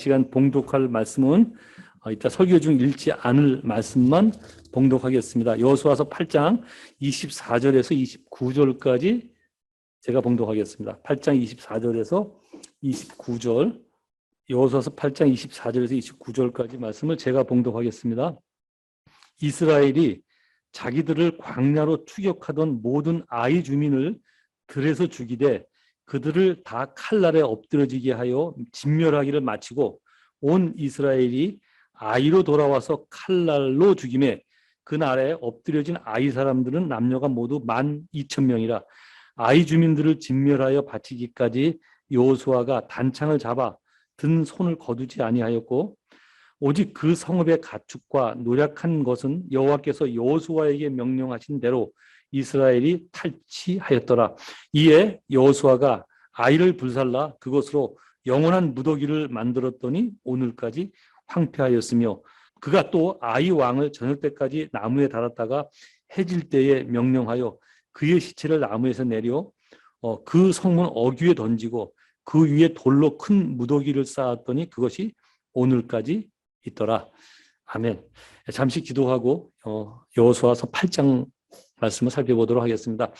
시간 봉독할 말씀은 이따 설교 중 읽지 않을 말씀만 봉독하겠습니다. 여호수아서 8장 24절에서 29절까지 제가 봉독하겠습니다. 8장 24절에서 29절, 여호수아서 8장 24절에서 29절까지 말씀을 제가 봉독하겠습니다. 이스라엘이 자기들을 광야로 추격하던 모든 아이 주민을 들에서 죽이되 그들을 다 칼날에 엎드러지게 하여 진멸하기를 마치고 온 이스라엘이 아이로 돌아와서 칼날로 죽임에 그날에 엎드려진 아이 사람들은 남녀가 모두 12,000명이라. 아이 주민들을 진멸하여 바치기까지 여호수아가 단창을 잡아 든 손을 거두지 아니하였고 오직 그 성읍의 가축과 노략한 것은 여호와께서 여호수아에게 명령하신 대로 이스라엘이 탈취하였더라. 이에 여호수아가 아이를 불살라 그것으로 영원한 무더기를 만들었더니 오늘까지 황폐하였으며 그가 또 아이 왕을 저녁 때까지 나무에 달았다가 해질 때에 명령하여 그의 시체를 나무에서 내려 그 성문 어귀에 던지고 그 위에 돌로 큰 무더기를 쌓았더니 그것이 오늘까지 있더라. 아멘. 잠시 기도하고 여호수아서 8장 말씀을 살펴보도록 하겠습니다.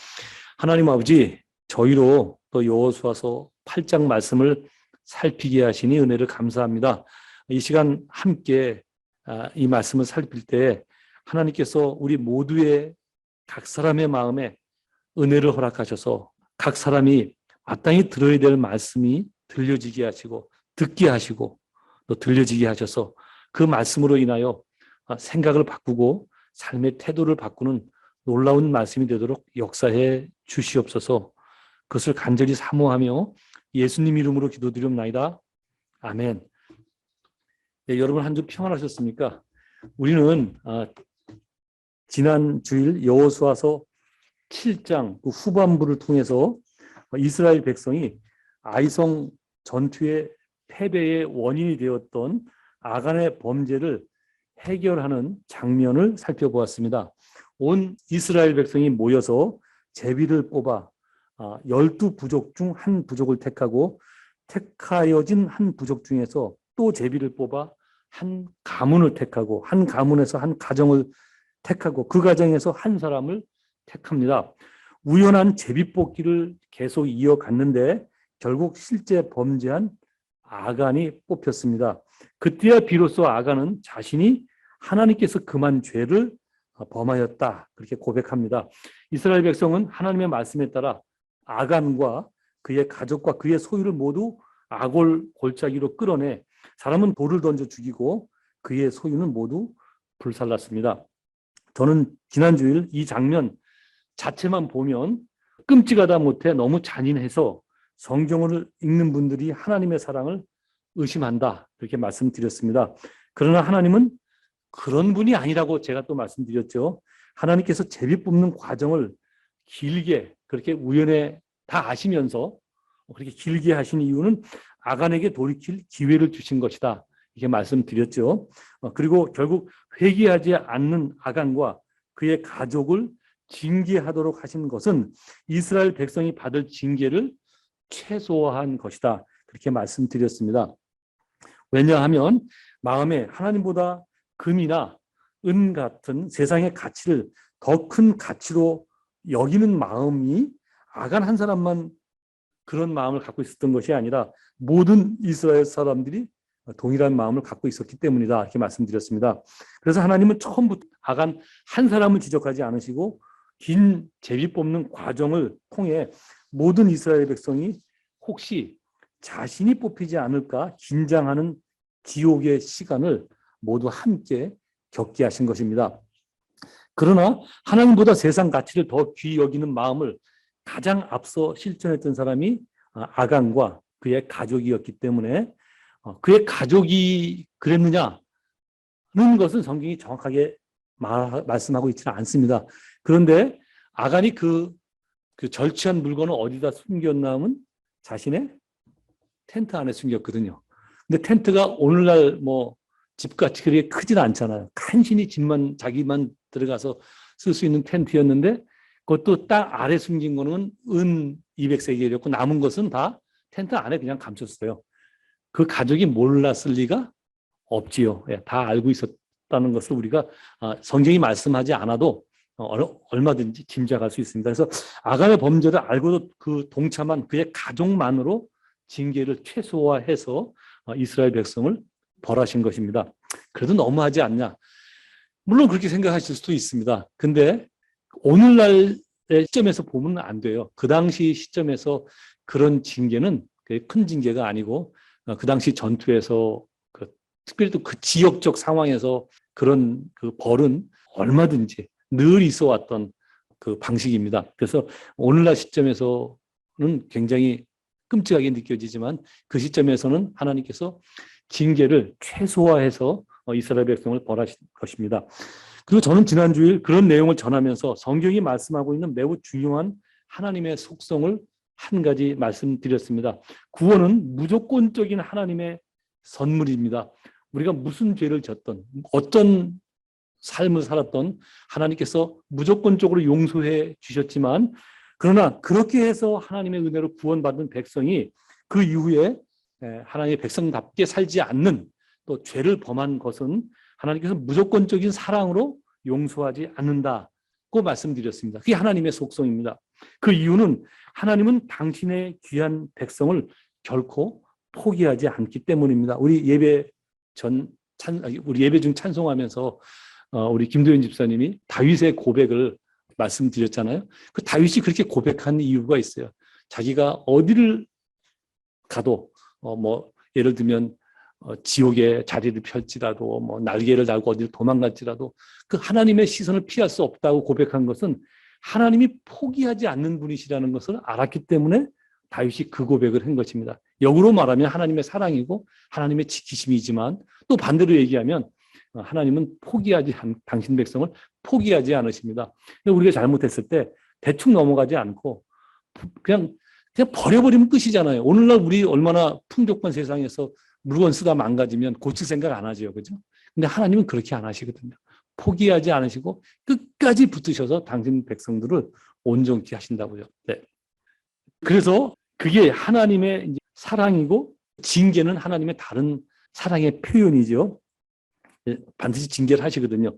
하나님 아버지, 저희로 또 여호수아서 8장 말씀을 살피게 하시니 은혜를 감사합니다. 이 시간 함께 이 말씀을 살필 때 하나님께서 우리 모두의 각 사람의 마음에 은혜를 허락하셔서 각 사람이 마땅히 들어야 될 말씀이 들려지게 하시고 듣게 하시고 또 들려지게 하셔서 그 말씀으로 인하여 생각을 바꾸고 삶의 태도를 바꾸는 놀라운 말씀이 되도록 역사해 주시옵소서. 그것을 간절히 사모하며 예수님 이름으로 기도드리옵나이다. 아멘. 네, 여러분 한 주 평안하셨습니까? 우리는 지난 주일 여호수아서 7장 그 후반부를 통해서 이스라엘 백성이 아이성 전투의 패배의 원인이 되었던 아간의 범죄를 해결하는 장면을 살펴보았습니다. 온 이스라엘 백성이 모여서 제비를 뽑아 12부족 중 한 부족을 택하고 택하여진 한 부족 중에서 또 제비를 뽑아 한 가문을 택하고 한 가문에서 한 가정을 택하고 그 가정에서 한 사람을 택합니다. 우연한 제비 뽑기를 계속 이어갔는데 결국 실제 범죄한 아간이 뽑혔습니다. 그때야 비로소 아간은 자신이 하나님께서 금한 죄를 범하였다 그렇게 고백합니다. 이스라엘 백성은 하나님의 말씀에 따라 아간과 그의 가족과 그의 소유를 모두 아골 골짜기로 끌어내 사람은 돌을 던져 죽이고 그의 소유는 모두 불살랐습니다. 저는 지난 주일 이 장면 자체만 보면 끔찍하다 못해 너무 잔인해서 성경을 읽는 분들이 하나님의 사랑을 의심한다 이렇게 말씀드렸습니다. 그러나 하나님은 그런 분이 아니라고 제가 또 말씀드렸죠. 하나님께서 제비 뽑는 과정을 길게 그렇게 우연에 다 아시면서 그렇게 길게 하신 이유는 아간에게 돌이킬 기회를 주신 것이다 이렇게 말씀드렸죠. 그리고 결국 회개하지 않는 아간과 그의 가족을 징계하도록 하신 것은 이스라엘 백성이 받을 징계를 최소화한 것이다 그렇게 말씀드렸습니다. 왜냐하면 마음에 하나님보다 금이나 은 같은 세상의 가치를 더 큰 가치로 여기는 마음이 아간 한 사람만 그런 마음을 갖고 있었던 것이 아니라 모든 이스라엘 사람들이 동일한 마음을 갖고 있었기 때문이다 이렇게 말씀드렸습니다. 그래서 하나님은 처음부터 아간 한 사람을 지적하지 않으시고 긴 제비 뽑는 과정을 통해 모든 이스라엘 백성이 혹시 자신이 뽑히지 않을까 긴장하는 지옥의 시간을 모두 함께 겪게 하신 것입니다. 그러나 하나님보다 세상 가치를 더 귀히 여기는 마음을 가장 앞서 실천했던 사람이 아간과 그의 가족이었기 때문에 그의 가족이 그랬느냐는 것은 성경이 정확하게 말씀하고 있지는 않습니다. 그런데 아간이 그 절취한 물건을 어디다 숨겼나 하면 자신의 텐트 안에 숨겼거든요. 근데 텐트가 오늘날 집같이 그렇게 크지는 않잖아요. 간신히 집만 자기만 들어가서 쓸 수 있는 텐트였는데 그것도 땅 아래 숨긴 거는 은 200세겔이었고 남은 것은 다 텐트 안에 그냥 감췄어요. 그 가족이 몰랐을 리가 없지요. 예, 다 알고 있었다는 것을 우리가 성경이 말씀하지 않아도 얼마든지 짐작할 수 있습니다. 그래서 아간의 범죄를 알고도 그 동참한 그의 가족만으로 징계를 최소화해서 이스라엘 백성을 벌하신 것입니다. 그래도 너무하지 않냐? 물론 그렇게 생각하실 수도 있습니다. 근데 오늘날의 시점에서 보면 안 돼요. 그 당시 시점에서 그런 징계는 큰 징계가 아니고 그 당시 전투에서 특별히 또 그 지역적 상황에서 그런 그 벌은 얼마든지 늘 있어 왔던 그 방식입니다. 그래서 오늘날 시점에서는 굉장히 끔찍하게 느껴지지만 그 시점에서는 하나님께서 징계를 최소화해서 이스라엘 백성을 벌하신 것입니다. 그리고 저는 지난 주일 그런 내용을 전하면서 성경이 말씀하고 있는 매우 중요한 하나님의 속성을 한 가지 말씀드렸습니다. 구원은 무조건적인 하나님의 선물입니다. 우리가 무슨 죄를 졌던 어떤 삶을 살았던 하나님께서 무조건적으로 용서해 주셨지만 그러나 그렇게 해서 하나님의 은혜로 구원받은 백성이 그 이후에 하나님의 백성답게 살지 않는 또 죄를 범한 것은 하나님께서 무조건적인 사랑으로 용서하지 않는다고 말씀드렸습니다. 그게 하나님의 속성입니다. 그 이유는 하나님은 당신의 귀한 백성을 결코 포기하지 않기 때문입니다. 우리 예배 중 찬송하면서 우리 김도현 집사님이 다윗의 고백을 말씀드렸잖아요. 그 다윗이 그렇게 고백한 이유가 있어요. 자기가 어디를 가도 예를 들면 지옥에 자리를 펼지라도 날개를 달고 어디를 도망갈지라도 그 하나님의 시선을 피할 수 없다고 고백한 것은 하나님이 포기하지 않는 분이시라는 것을 알았기 때문에 다윗이 그 고백을 한 것입니다. 역으로 말하면 하나님의 사랑이고 하나님의 지키심이지만 또 반대로 얘기하면 하나님은 당신 백성을 포기하지 않으십니다. 우리가 잘못했을 때 대충 넘어가지 않고 그냥 버려버리면 끝이잖아요. 오늘날 우리 얼마나 풍족한 세상에서 물건 쓰다 망가지면 고칠 생각 안 하죠. 그죠? 근데 하나님은 그렇게 안 하시거든요. 포기하지 않으시고 끝까지 붙으셔서 당신 백성들을 온전케 하신다고요. 네. 그래서 그게 하나님의 사랑이고 징계는 하나님의 다른 사랑의 표현이죠. 반드시 징계를 하시거든요.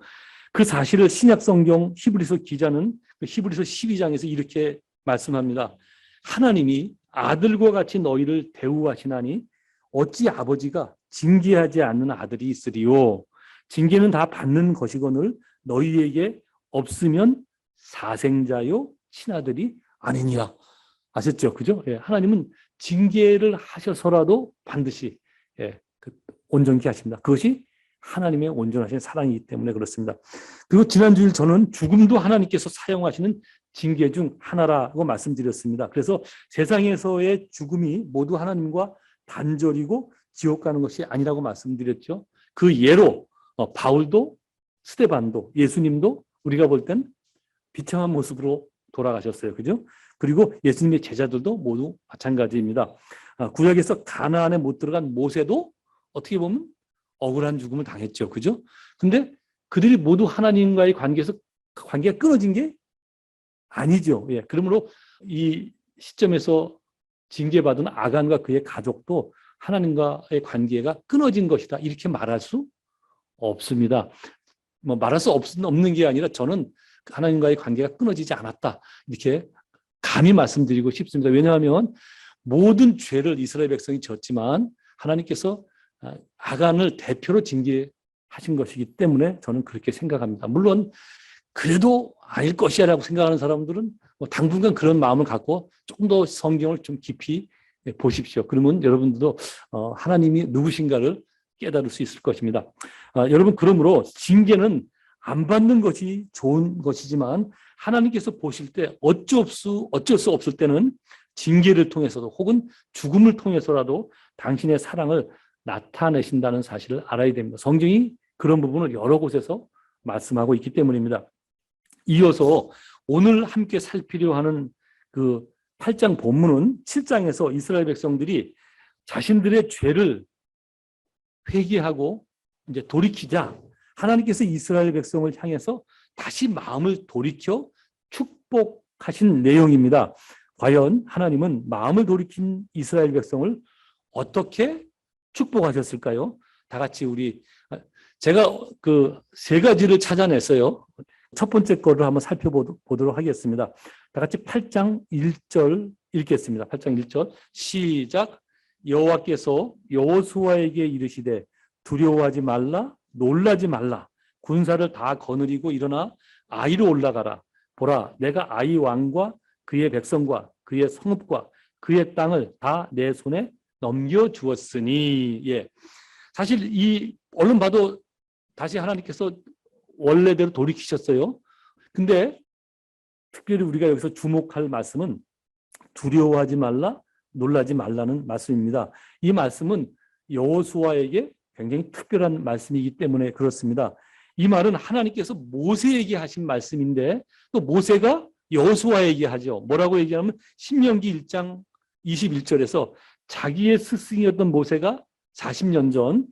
그 사실을 신약 성경 히브리서 기자는 히브리서 12장에서 이렇게 말씀합니다. 하나님이 아들과 같이 너희를 대우하시나니 어찌 아버지가 징계하지 않는 아들이 있으리요. 징계는 다 받는 것이거늘 너희에게 없으면 사생자요 친아들이 아니니라. 아셨죠? 그죠? 예, 하나님은 징계를 하셔서라도 반드시 온전케 하십니다. 그것이 하나님의 온전하신 사랑이기 때문에 그렇습니다. 그리고 지난주일 저는 죽음도 하나님께서 사용하시는 징계 중 하나라고 말씀드렸습니다. 그래서 세상에서의 죽음이 모두 하나님과 단절이고 지옥 가는 것이 아니라고 말씀드렸죠. 그 예로 바울도 스데반도 예수님도 우리가 볼 땐 비참한 모습으로 돌아가셨어요. 그죠? 그리고 예수님의 제자들도 모두 마찬가지입니다. 구약에서 가나안에 못 들어간 모세도 어떻게 보면 억울한 죽음을 당했죠. 그죠? 근데 그들이 모두 하나님과의 관계가 끊어진 게 아니죠. 예. 그러므로 이 시점에서 징계받은 아간과 그의 가족도 하나님과의 관계가 끊어진 것이다. 이렇게 말할 수 없습니다. 말할 수 없는 게 아니라 저는 하나님과의 관계가 끊어지지 않았다. 이렇게 감히 말씀드리고 싶습니다. 왜냐하면 모든 죄를 이스라엘 백성이 졌지만 하나님께서 아간을 대표로 징계하신 것이기 때문에 저는 그렇게 생각합니다. 물론 그래도 아닐 것이야 라고 생각하는 사람들은 당분간 그런 마음을 갖고 조금 더 성경을 좀 깊이 보십시오. 그러면 여러분들도 하나님이 누구신가를 깨달을 수 있을 것입니다. 여러분 그러므로 징계는 안 받는 것이 좋은 것이지만 하나님께서 보실 때 어쩔 수 없을 때는 징계를 통해서도 혹은 죽음을 통해서라도 당신의 사랑을 나타내신다는 사실을 알아야 됩니다. 성경이 그런 부분을 여러 곳에서 말씀하고 있기 때문입니다. 이어서 오늘 함께 살피려 하는 그 8장 본문은 7장에서 이스라엘 백성들이 자신들의 죄를 회개하고 이제 돌이키자 하나님께서 이스라엘 백성을 향해서 다시 마음을 돌이켜 축복하신 내용입니다. 과연 하나님은 마음을 돌이킨 이스라엘 백성을 어떻게 축복하셨을까요? 다 같이 제가 그 세 가지를 찾아냈어요. 첫 번째 거를 한번 살펴보도록 하겠습니다. 다 같이 8장 1절 읽겠습니다. 8장 1절 시작. 여호와께서 여호수아에게 이르시되 두려워하지 말라, 놀라지 말라. 군사를 다 거느리고 일어나 아이로 올라가라. 보라, 내가 아이 왕과 그의 백성과 그의 성읍과 그의 땅을 다 내 손에 넘겨주었으니. 예. 사실 이 얼른 봐도 다시 하나님께서 원래대로 돌이키셨어요. 근데 특별히 우리가 여기서 주목할 말씀은 두려워하지 말라, 놀라지 말라는 말씀입니다. 이 말씀은 여호수아에게 굉장히 특별한 말씀이기 때문에 그렇습니다. 이 말은 하나님께서 모세에게 하신 말씀인데 또 모세가 여호수아에게 하죠. 뭐라고 얘기하면 신명기 1장 21절에서 자기의 스승이었던 모세가 40년 전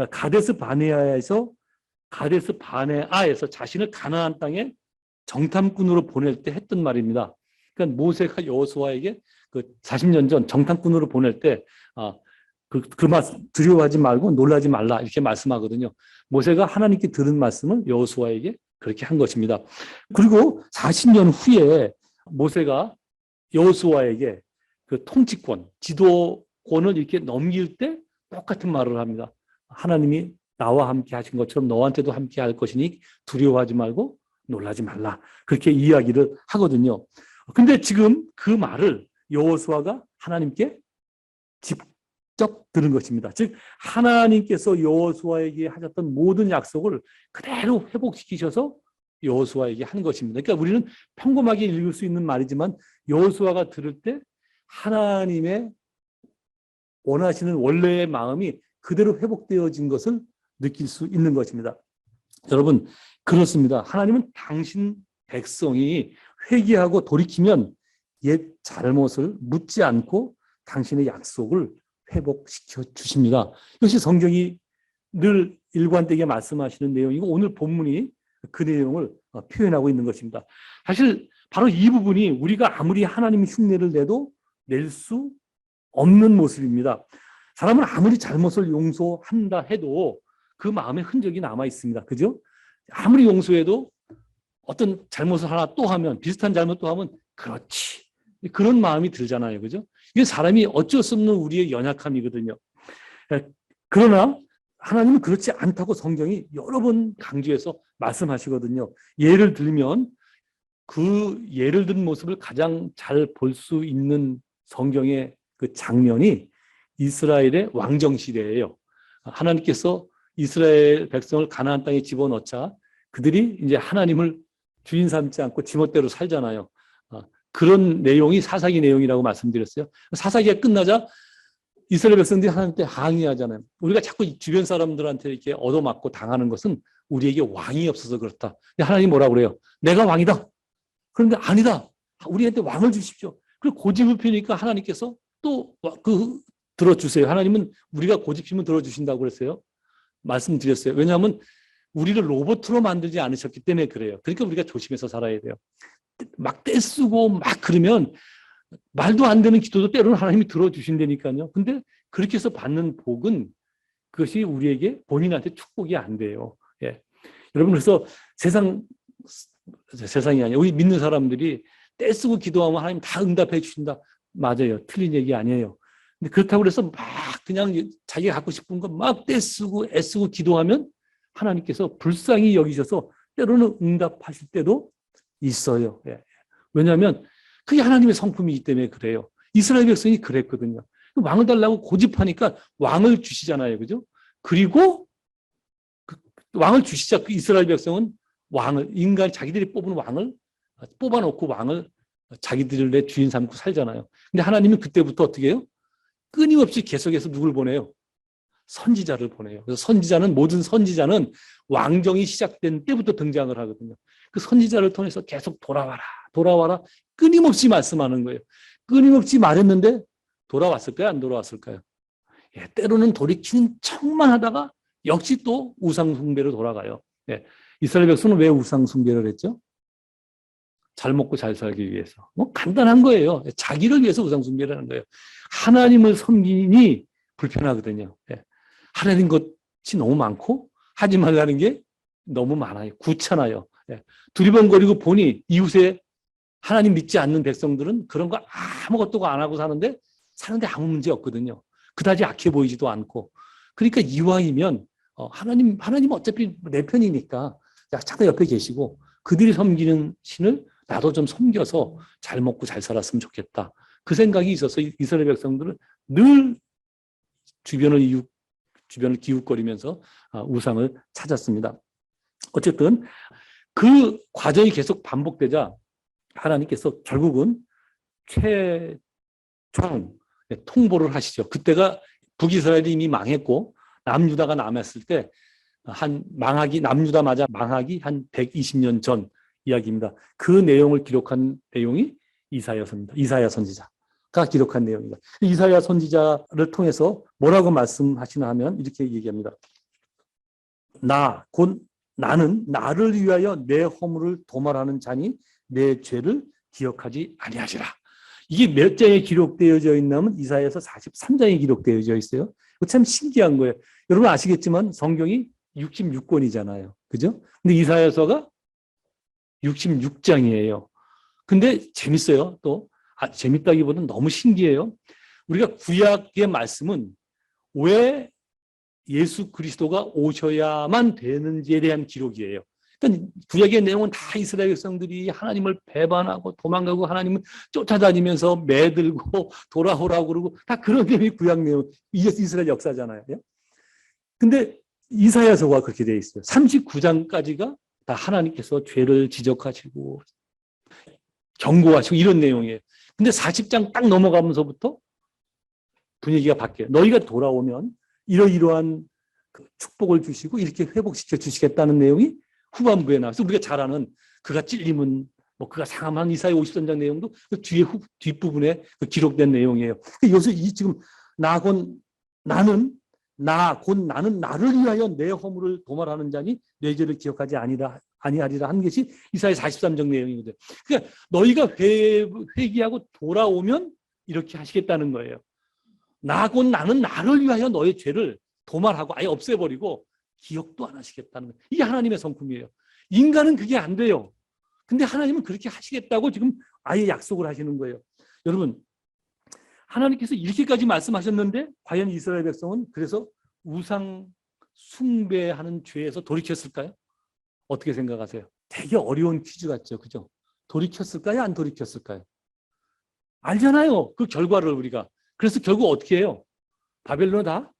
가데스 바네아에서 자신을 가나안 땅에 정탐꾼으로 보낼 때 했던 말입니다. 그러니까 모세가 여호수아에게 그 40년 전 정탐꾼으로 보낼 때 그 말씀 두려워하지 말고 놀라지 말라 이렇게 말씀하거든요. 모세가 하나님께 들은 말씀을 여호수아에게 그렇게 한 것입니다. 그리고 40년 후에 모세가 여호수아에게 그 통치권, 지도권을 이렇게 넘길 때 똑같은 말을 합니다. 하나님이 나와 함께 하신 것처럼 너한테도 함께 할 것이니 두려워하지 말고 놀라지 말라. 그렇게 이야기를 하거든요. 근데 지금 그 말을 여호수아가 하나님께 직접 들은 것입니다. 즉 하나님께서 여호수아에게 하셨던 모든 약속을 그대로 회복시키셔서 여호수아에게 한 것입니다. 그러니까 우리는 평범하게 읽을 수 있는 말이지만 여호수아가 들을 때 하나님의 원하시는 원래의 마음이 그대로 회복되어진 것을 느낄 수 있는 것입니다. 여러분 그렇습니다. 하나님은 당신 백성이 회개하고 돌이키면 옛 잘못을 묻지 않고 당신의 약속을 회복시켜 주십니다. 이것이 성경이 늘 일관되게 말씀하시는 내용이고 오늘 본문이 그 내용을 표현하고 있는 것입니다. 사실 바로 이 부분이 우리가 아무리 하나님 흉내를 내도 낼 수 없는 모습입니다. 사람은 아무리 잘못을 용서한다 해도 그 마음에 흔적이 남아 있습니다. 그죠? 아무리 용서해도 어떤 잘못을 하나 또 하면 비슷한 잘못 또 하면 그렇지. 그런 마음이 들잖아요. 그죠? 이게 사람이 어쩔 수 없는 우리의 연약함이거든요. 그러나 하나님은 그렇지 않다고 성경이 여러 번 강조해서 말씀하시거든요. 예를 들면 그 예를 든 모습을 가장 잘 볼 수 있는 성경의 그 장면이 이스라엘의 왕정 시대예요. 하나님께서 이스라엘 백성을 가나안 땅에 집어넣자 그들이 이제 하나님을 주인 삼지 않고 지멋대로 살잖아요. 그런 내용이 사사기 내용이라고 말씀드렸어요. 사사기가 끝나자 이스라엘 백성들이 하나님께 항의하잖아요. 우리가 자꾸 주변 사람들한테 이렇게 얻어맞고 당하는 것은 우리에게 왕이 없어서 그렇다. 근데 하나님 뭐라고 그래요? 내가 왕이다. 그런데 아니다. 우리한테 왕을 주십시오. 그리고 고집을 피우니까 하나님께서 또 들어주세요. 하나님은 우리가 고집 피우면 들어주신다고 그랬어요. 말씀드렸어요. 왜냐하면 우리를 로봇으로 만들지 않으셨기 때문에 그래요. 그러니까 우리가 조심해서 살아야 돼요. 막 떼쓰고 막 그러면 말도 안 되는 기도도 때로는 하나님이 들어주신다니까요. 근데 그렇게 해서 받는 복은 그것이 우리에게 본인한테 축복이 안 돼요. 예. 여러분 그래서 세상이 아니에요. 우리 믿는 사람들이 떼쓰고 기도하면 하나님 다 응답해 주신다. 맞아요. 틀린 얘기 아니에요. 근데 그렇다고 해서 막 그냥 자기가 갖고 싶은 거 막 떼쓰고 애쓰고 기도하면 하나님께서 불쌍히 여기셔서 때로는 응답하실 때도 있어요. 예. 왜냐하면 그게 하나님의 성품이기 때문에 그래요. 이스라엘 백성이 그랬거든요. 왕을 달라고 고집하니까 왕을 주시잖아요. 그죠? 그리고 왕을 주시자 그 이스라엘 백성은 인간이 자기들이 뽑은 왕을 뽑아놓고 왕을 자기들의 주인 삼고 살잖아요. 근데 하나님은 그때부터 어떻게 해요? 끊임없이 계속해서 누굴 보내요? 선지자를 보내요. 그래서 모든 선지자는 왕정이 시작된 때부터 등장을 하거든요. 그 선지자를 통해서 계속 돌아와라. 끊임없이 말씀하는 거예요. 끊임없이 말했는데 돌아왔을까요? 안 돌아왔을까요? 예, 때로는 돌이키는 척만 하다가 역시 또 우상숭배로 돌아가요. 예, 이스라엘 백성은 왜 우상숭배를 했죠? 잘 먹고 잘 살기 위해서. 뭐 간단한 거예요. 자기를 위해서 우상숭배를 하는 거예요. 하나님을 섬기니 불편하거든요. 예. 하라는 것이 너무 많고 하지 말라는 게 너무 많아요. 귀찮아요. 예. 두리번거리고 보니 이웃에 하나님 믿지 않는 백성들은 그런 거 아무것도 안 하고 사는데 아무 문제 없거든요. 그다지 악해 보이지도 않고. 그러니까 이왕이면 하나님 어차피 내 편이니까 잠깐 옆에 계시고 그들이 섬기는 신을 나도 좀 섬겨서 잘 먹고 잘 살았으면 좋겠다. 그 생각이 있어서 이스라엘 백성들은 늘 주변을 기웃거리면서 우상을 찾았습니다. 어쨌든 그 과정이 계속 반복되자 하나님께서 결국은 최종 통보를 하시죠. 그때가 북이스라엘이 이미 망했고 남유다가 남았을 때 남유다마저 망하기 한 120년 전 이야기입니다. 그 내용을 기록한 내용이 이사야서입니다. 이사야 선지자가 기록한 내용입니다. 이사야 선지자를 통해서 뭐라고 말씀하시나 하면 이렇게 얘기합니다. 곧 나는 나를 위하여 내 허물을 도말하는 자니 내 죄를 기억하지 아니하리라. 이게 몇 장에 기록되어져 있냐면 이사야서 43장에 기록되어져 있어요. 참 신기한 거예요. 여러분 아시겠지만 성경이 66권이잖아요. 그죠? 근데 이사야서가 66장이에요. 근데 재밌어요. 또 재밌다기보다는 너무 신기해요. 우리가 구약의 말씀은 왜 예수 그리스도가 오셔야만 되는지에 대한 기록이에요. 그러니까 구약의 내용은 다 이스라엘 백성들이 하나님을 배반하고 도망가고 하나님을 쫓아다니면서 매들고 돌아오라고 그러고 다 그런 내용이 구약 내용, 이스라엘 역사잖아요. 근데 이사야서가 그렇게 되어 있어요. 39장까지가 다 하나님께서 죄를 지적하시고 경고하시고 이런 내용이에요. 근데 40장 딱 넘어가면서부터 분위기가 바뀌어요. 너희가 돌아오면 이러이러한 그 축복을 주시고 이렇게 회복시켜 주시겠다는 내용이 후반부에 나와서 우리가 잘 아는 그가 찔림은 그가 상함한 이사야 53장 내용도 그 뒷부분에 그 기록된 내용이에요. 여기서 지금 곧 나는 나를 위하여 내 허물을 도말하는 자니 내 죄를 기억하지 아니하리라 한 것이 이사야 43장 내용이거든요. 그러니까 너희가 회개하고 돌아오면 이렇게 하시겠다는 거예요. 곧 나는 나를 위하여 너의 죄를 도말하고 아예 없애버리고 기억도 안 하시겠다는 거예요. 이게 하나님의 성품이에요. 인간은 그게 안 돼요. 근데 하나님은 그렇게 하시겠다고 지금 아예 약속을 하시는 거예요. 여러분, 하나님께서 이렇게까지 말씀하셨는데 과연 이스라엘 백성은 그래서 우상 숭배하는 죄에서 돌이켰을까요? 어떻게 생각하세요? 되게 어려운 퀴즈 같죠, 그죠? 돌이켰을까요? 안 돌이켰을까요? 알잖아요, 그 결과를 우리가. 그래서 결국 어떻게 해요? 바벨론에 다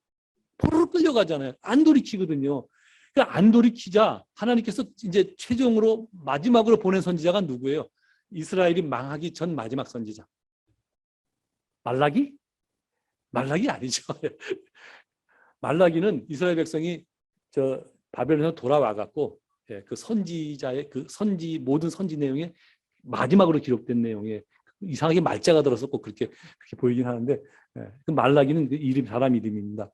포로로 끌려가잖아요. 안 돌이키거든요. 그러니까 안 돌이키자 하나님께서 이제 최종으로 마지막으로 보낸 선지자가 누구예요? 이스라엘이 망하기 전 마지막 선지자. 말라기? 말라기 아니죠. 말라기는 이스라엘 백성이 바벨론에서 돌아와 갖고 그 선지자의 모든 선지 내용에 마지막으로 기록된 내용에 이상하게 말자가 들어서 꼭 그렇게 보이긴 하는데 그 말라기는 사람 이름입니다.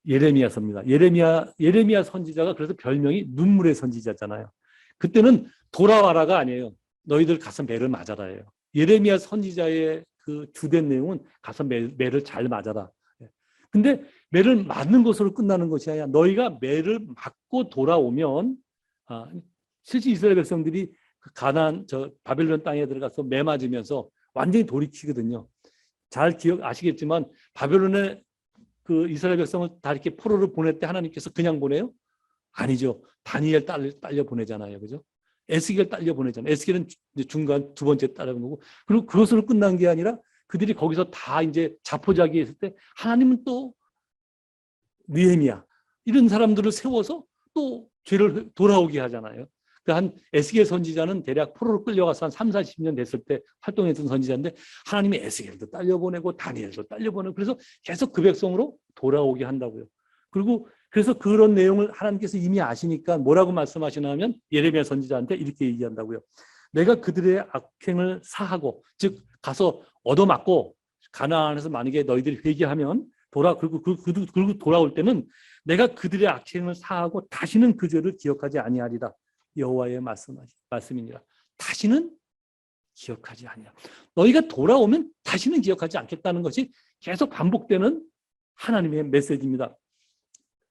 예레미야서입니다. 예레미야 선지자가 그래서 별명이 눈물의 선지자잖아요. 그때는 돌아와라가 아니에요. 너희들 가서 매를 맞아라예요. 예레미야 선지자의 그 주된 내용은 가서 매를 잘 맞아라. 근데 매를 맞는 것으로 끝나는 것이 아니라 너희가 매를 맞고 돌아오면 실제 이스라엘 백성들이 가나안 바벨론 땅에 들어가서 매 맞으면서 완전히 돌이키거든요. 잘 아시겠지만 바벨론에 그 이스라엘 백성을 다 이렇게 포로를 보낼 때 하나님께서 그냥 보내요? 아니죠. 다니엘 딸려 보내잖아요. 그죠? 에스겔 딸려 보내잖아요. 에스겔은 중간 두 번째 딸려 보내고 그리고 그것으로 끝난 게 아니라 그들이 거기서 다 이제 자포자기했을 때 하나님은 또 느헤미야 이런 사람들을 세워서 또 죄를 돌아오게 하잖아요. 한 에스겔 선지자는 대략 포로로 끌려가서 한 3, 40년 됐을 때 활동했던 선지자인데 하나님이 에스겔도 딸려보내고 다니엘도 딸려보내고 그래서 계속 그 백성으로 돌아오게 한다고요. 그리고 그래서 그런 내용을 하나님께서 이미 아시니까 뭐라고 말씀하시냐면 예레미야 선지자한테 이렇게 얘기한다고요. 내가 그들의 악행을 사하고 즉 가서 얻어맞고 가나안에서 만약에 너희들이 회개하면 그리고 돌아올 때는 내가 그들의 악행을 사하고 다시는 그 죄를 기억하지 아니하리라. 여호와의 말씀입니다. 다시는 기억하지 아니하리라. 너희가 돌아오면 다시는 기억하지 않겠다는 것이 계속 반복되는 하나님의 메시지입니다.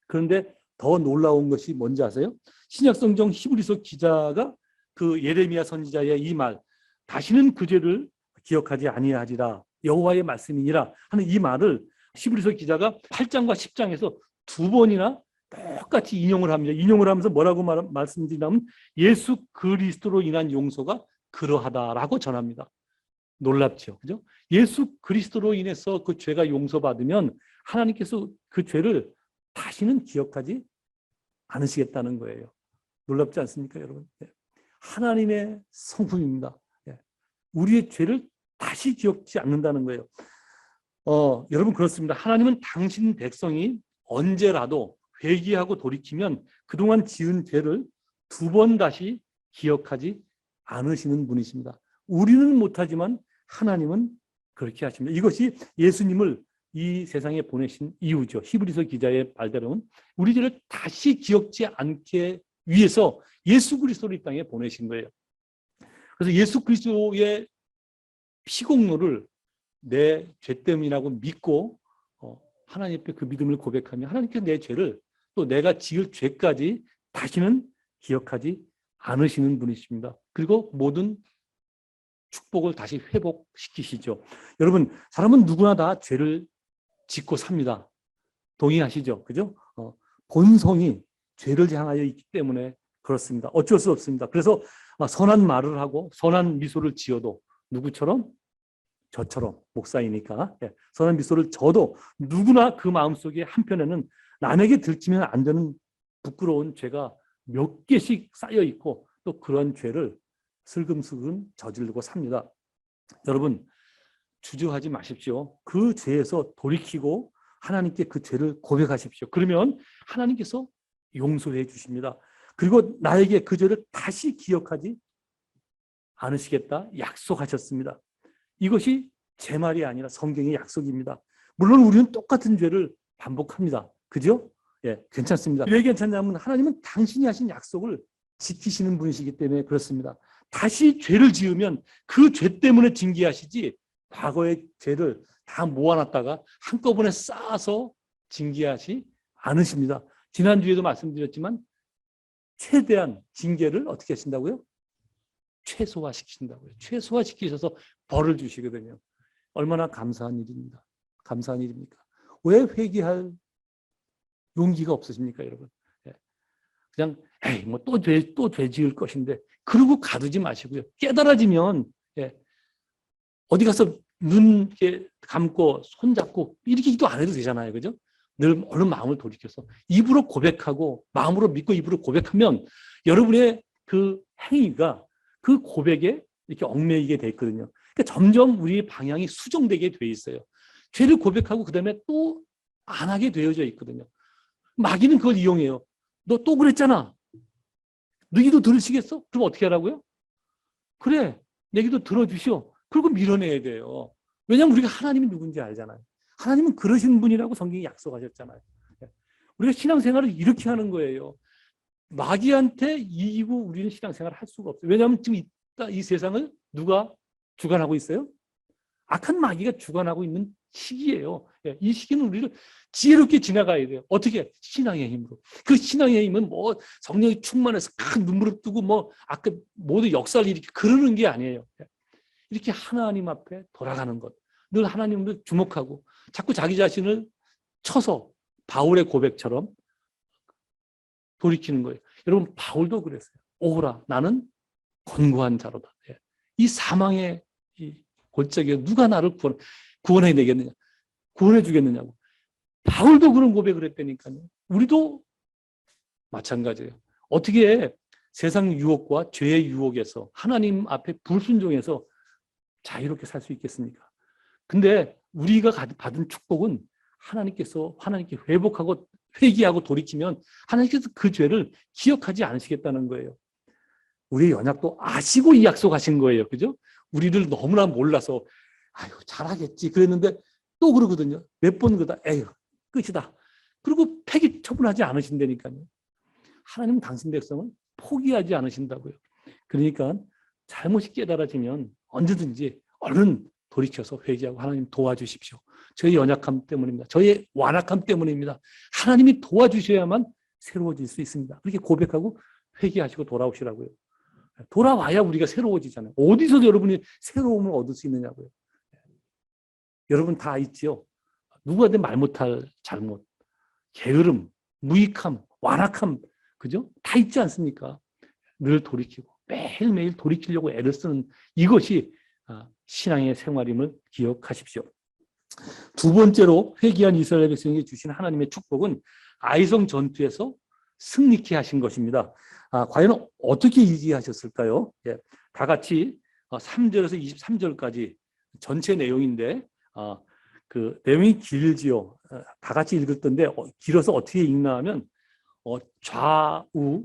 그런데 더 놀라운 것이 뭔지 아세요? 신약성경 히브리서 기자가 그 예레미야 선지자의 이 말, 다시는 그 죄를 기억하지 아니하리라, 여호와의 말씀이니라 하는 이 말을 히브리서 기자가 8장과 10장에서 두 번이나 똑같이 인용을 합니다. 인용을 하면서 뭐라고 말씀드리냐면 예수 그리스도로 인한 용서가 그러하다라고 전합니다. 놀랍죠. 그죠? 예수 그리스도로 인해서 그 죄가 용서받으면 하나님께서 그 죄를 다시는 기억하지 않으시겠다는 거예요. 놀랍지 않습니까, 여러분? 하나님의 성품입니다. 우리의 죄를 다시 기억지 않는다는 거예요. 여러분 그렇습니다. 하나님은 당신 백성이 언제라도 회개하고 돌이키면 그동안 지은 죄를 두 번 다시 기억하지 않으시는 분이십니다. 우리는 못하지만 하나님은 그렇게 하십니다. 이것이 예수님을 이 세상에 보내신 이유죠. 히브리서 기자의 말대로는 우리 죄를 다시 기억지 않게 위해서 예수 그리스도를 이 땅에 보내신 거예요. 그래서 예수 그리스도의 피공로를 내 죄 때문이라고 믿고 하나님 앞에 그 믿음을 고백하면 하나님께서 내 죄를 또 내가 지을 죄까지 다시는 기억하지 않으시는 분이십니다. 그리고 모든 축복을 다시 회복시키시죠. 여러분, 사람은 누구나 다 죄를 짓고 삽니다. 동의하시죠? 그죠? 본성이 죄를 향하여 있기 때문에 그렇습니다. 어쩔 수 없습니다. 그래서 선한 말을 하고 선한 미소를 지어도 누구처럼? 저처럼 목사이니까 선한 미소를 져도 누구나 그 마음속에 한편에는 남에게 들키면 안 되는 부끄러운 죄가 몇 개씩 쌓여 있고 또 그런 죄를 슬금슬금 저지르고 삽니다. 여러분 주저하지 마십시오. 그 죄에서 돌이키고 하나님께 그 죄를 고백하십시오. 그러면 하나님께서 용서해 주십니다. 그리고 나에게 그 죄를 다시 기억하지 않으시겠다 약속하셨습니다. 이것이 제 말이 아니라 성경의 약속입니다. 물론 우리는 똑같은 죄를 반복합니다. 그죠? 예, 괜찮습니다. 왜 괜찮냐면 하나님은 당신이 하신 약속을 지키시는 분이시기 때문에 그렇습니다. 다시 죄를 지으면 그 죄 때문에 징계하시지 과거의 죄를 다 모아놨다가 한꺼번에 쌓아서 징계하시 않으십니다. 지난주에도 말씀드렸지만 최대한 징계를 어떻게 하신다고요? 최소화시키신다고요. 최소화시키셔서 벌을 주시거든요. 얼마나 감사한 일입니다. 감사한 일입니까? 왜 회개할 용기가 없으십니까, 여러분? 그냥 뭐 또 죄 지을 것인데 그러고 가두지 마시고요. 깨달아지면 어디 가서 눈 감고 손 잡고 이렇게 기도 안 해도 되잖아요. 그죠? 늘 얼른 마음을 돌이켜서 입으로 고백하고 마음으로 믿고 입으로 고백하면 여러분의 그 행위가 그 고백에 이렇게 얽매이게 돼 있거든요. 그러니까 점점 우리의 방향이 수정되게 돼 있어요. 죄를 고백하고 그다음에 또 안 하게 되어져 있거든요. 마귀는 그걸 이용해요. 너 또 그랬잖아. 너 기도 들으시겠어? 그럼 어떻게 하라고요? 그래, 내 기도 들어주시오. 그리고 밀어내야 돼요. 왜냐하면 우리가 하나님이 누군지 알잖아요. 하나님은 그러신 분이라고 성경이 약속하셨잖아요. 우리가 신앙생활을 이렇게 하는 거예요. 마귀한테 이기고 우리는 신앙생활을 할 수가 없어요. 왜냐하면 지금 이 세상을 누가 주관하고 있어요? 악한 마귀가 주관하고 있는 시기예요. 이 시기는 우리를 지혜롭게 지나가야 돼요. 어떻게? 신앙의 힘으로. 그 신앙의 힘은 뭐 성령이 충만해서 큰 눈물을 뜨고 뭐 아까 모두 역사를 일으키고 그러는 게 아니에요. 이렇게 하나님 앞에 돌아가는 것. 늘 하나님을 주목하고 자꾸 자기 자신을 쳐서 바울의 고백처럼 돌이키는 거예요. 여러분 바울도 그랬어요. 오호라 나는 권고한 자로다. 이 사망의 이 골짜기에 누가 나를 구원해 내겠느냐. 구원해 주겠느냐고. 바울도 그런 고백을 했다니까요. 우리도 마찬가지예요. 어떻게 세상 유혹과 죄의 유혹에서 하나님 앞에 불순종해서 자유롭게 살 수 있겠습니까? 근데 우리가 받은 축복은 하나님께 회복하고 회개하고 돌이키면 하나님께서 그 죄를 기억하지 않으시겠다는 거예요. 우리의 연약도 아시고 이 약속하신 거예요. 그죠? 우리를 너무나 몰라서 아유 잘하겠지 그랬는데 또 그러거든요. 몇 번 그러다 에휴 끝이다. 그리고 폐기 처분하지 않으신다니까요. 하나님은 당신 백성을 포기하지 않으신다고요. 그러니까 잘못이 깨달아지면 언제든지 얼른 돌이켜서 회개하고 하나님 도와주십시오. 저희 연약함 때문입니다. 저희 완악함 때문입니다. 하나님이 도와주셔야만 새로워질 수 있습니다. 그렇게 고백하고 회개하시고 돌아오시라고요. 돌아와야 우리가 새로워지잖아요. 어디서 여러분이 새로움을 얻을 수 있느냐고요. 여러분 다 있지요. 누구한테 말 못할 잘못, 게으름, 무익함, 완악함, 그죠? 다 있지 않습니까? 늘 돌이키고 매일매일 돌이키려고 애를 쓰는 이것이 신앙의 생활임을 기억하십시오. 두 번째로 회개한 이스라엘 백성에게 주신 하나님의 축복은 아이성 전투에서 승리케 하신 것입니다. 과연 어떻게 이기하셨을까요? 예, 다 같이 3절에서 23절까지 전체 내용인데 그 내용이 길지요. 다 같이 읽을 텐데 길어서 어떻게 읽나 하면 좌우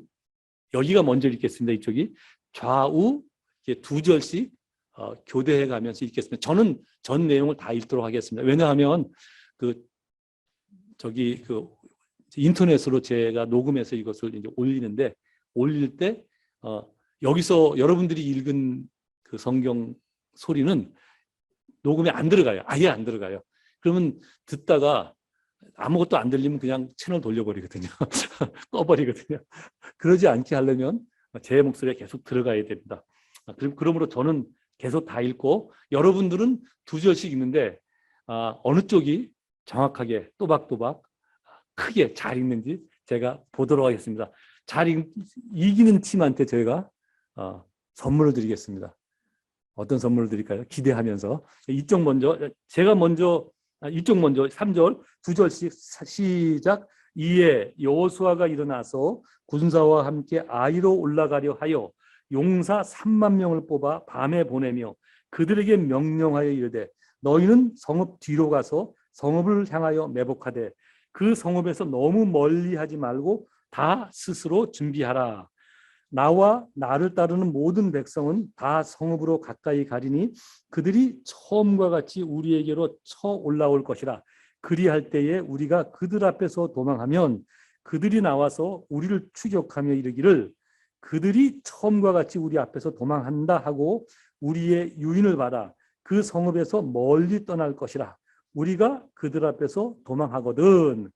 여기가 먼저 읽겠습니다. 이쪽이 좌우 이렇게 두 절씩 교대해 가면서 읽겠습니다. 저는 전 내용을 다 읽도록 하겠습니다. 왜냐하면 그 인터넷으로 제가 녹음해서 이것을 이제 올리는데 올릴 때 여기서 여러분들이 읽은 그 성경 소리는 녹음에 안 들어가요. 아예 안 들어가요. 그러면 듣다가 아무것도 안 들리면 그냥 채널 돌려버리거든요. 꺼버리거든요. 그러지 않게 하려면 제 목소리가 계속 들어가야 됩니다. 그러므로 저는 계속 다 읽고 여러분들은 두 절씩 읽는데 어느 쪽이 정확하게 또박또박 크게 잘 읽는지 제가 보도록 하겠습니다. 이기는 팀한테 저희가 선물을 드리겠습니다. 어떤 선물을 드릴까요? 기대하면서 이쪽 먼저 3절 두 절씩 시작. 이에 여호수아가 일어나서 군사와 함께 아이로 올라가려 하여 용사 3만 명을 뽑아 밤에 보내며 그들에게 명령하여 이르되 너희는 성읍 뒤로 가서 성읍을 향하여 매복하되 그 성읍에서 너무 멀리 하지 말고 다 스스로 준비하라. 나와 나를 따르는 모든 백성은 다 성읍으로 가까이 가리니 그들이 처음과 같이 우리에게로 쳐 올라올 것이라. 그리할 때에 우리가 그들 앞에서 도망하면 그들이 나와서 우리를 추격하며 이르기를 그들이 처음과 같이 우리 앞에서 도망한다 하고 우리의 유인을 받아 그 성읍에서 멀리 떠날 것이라. 우리가 그들 앞에서 도망하거든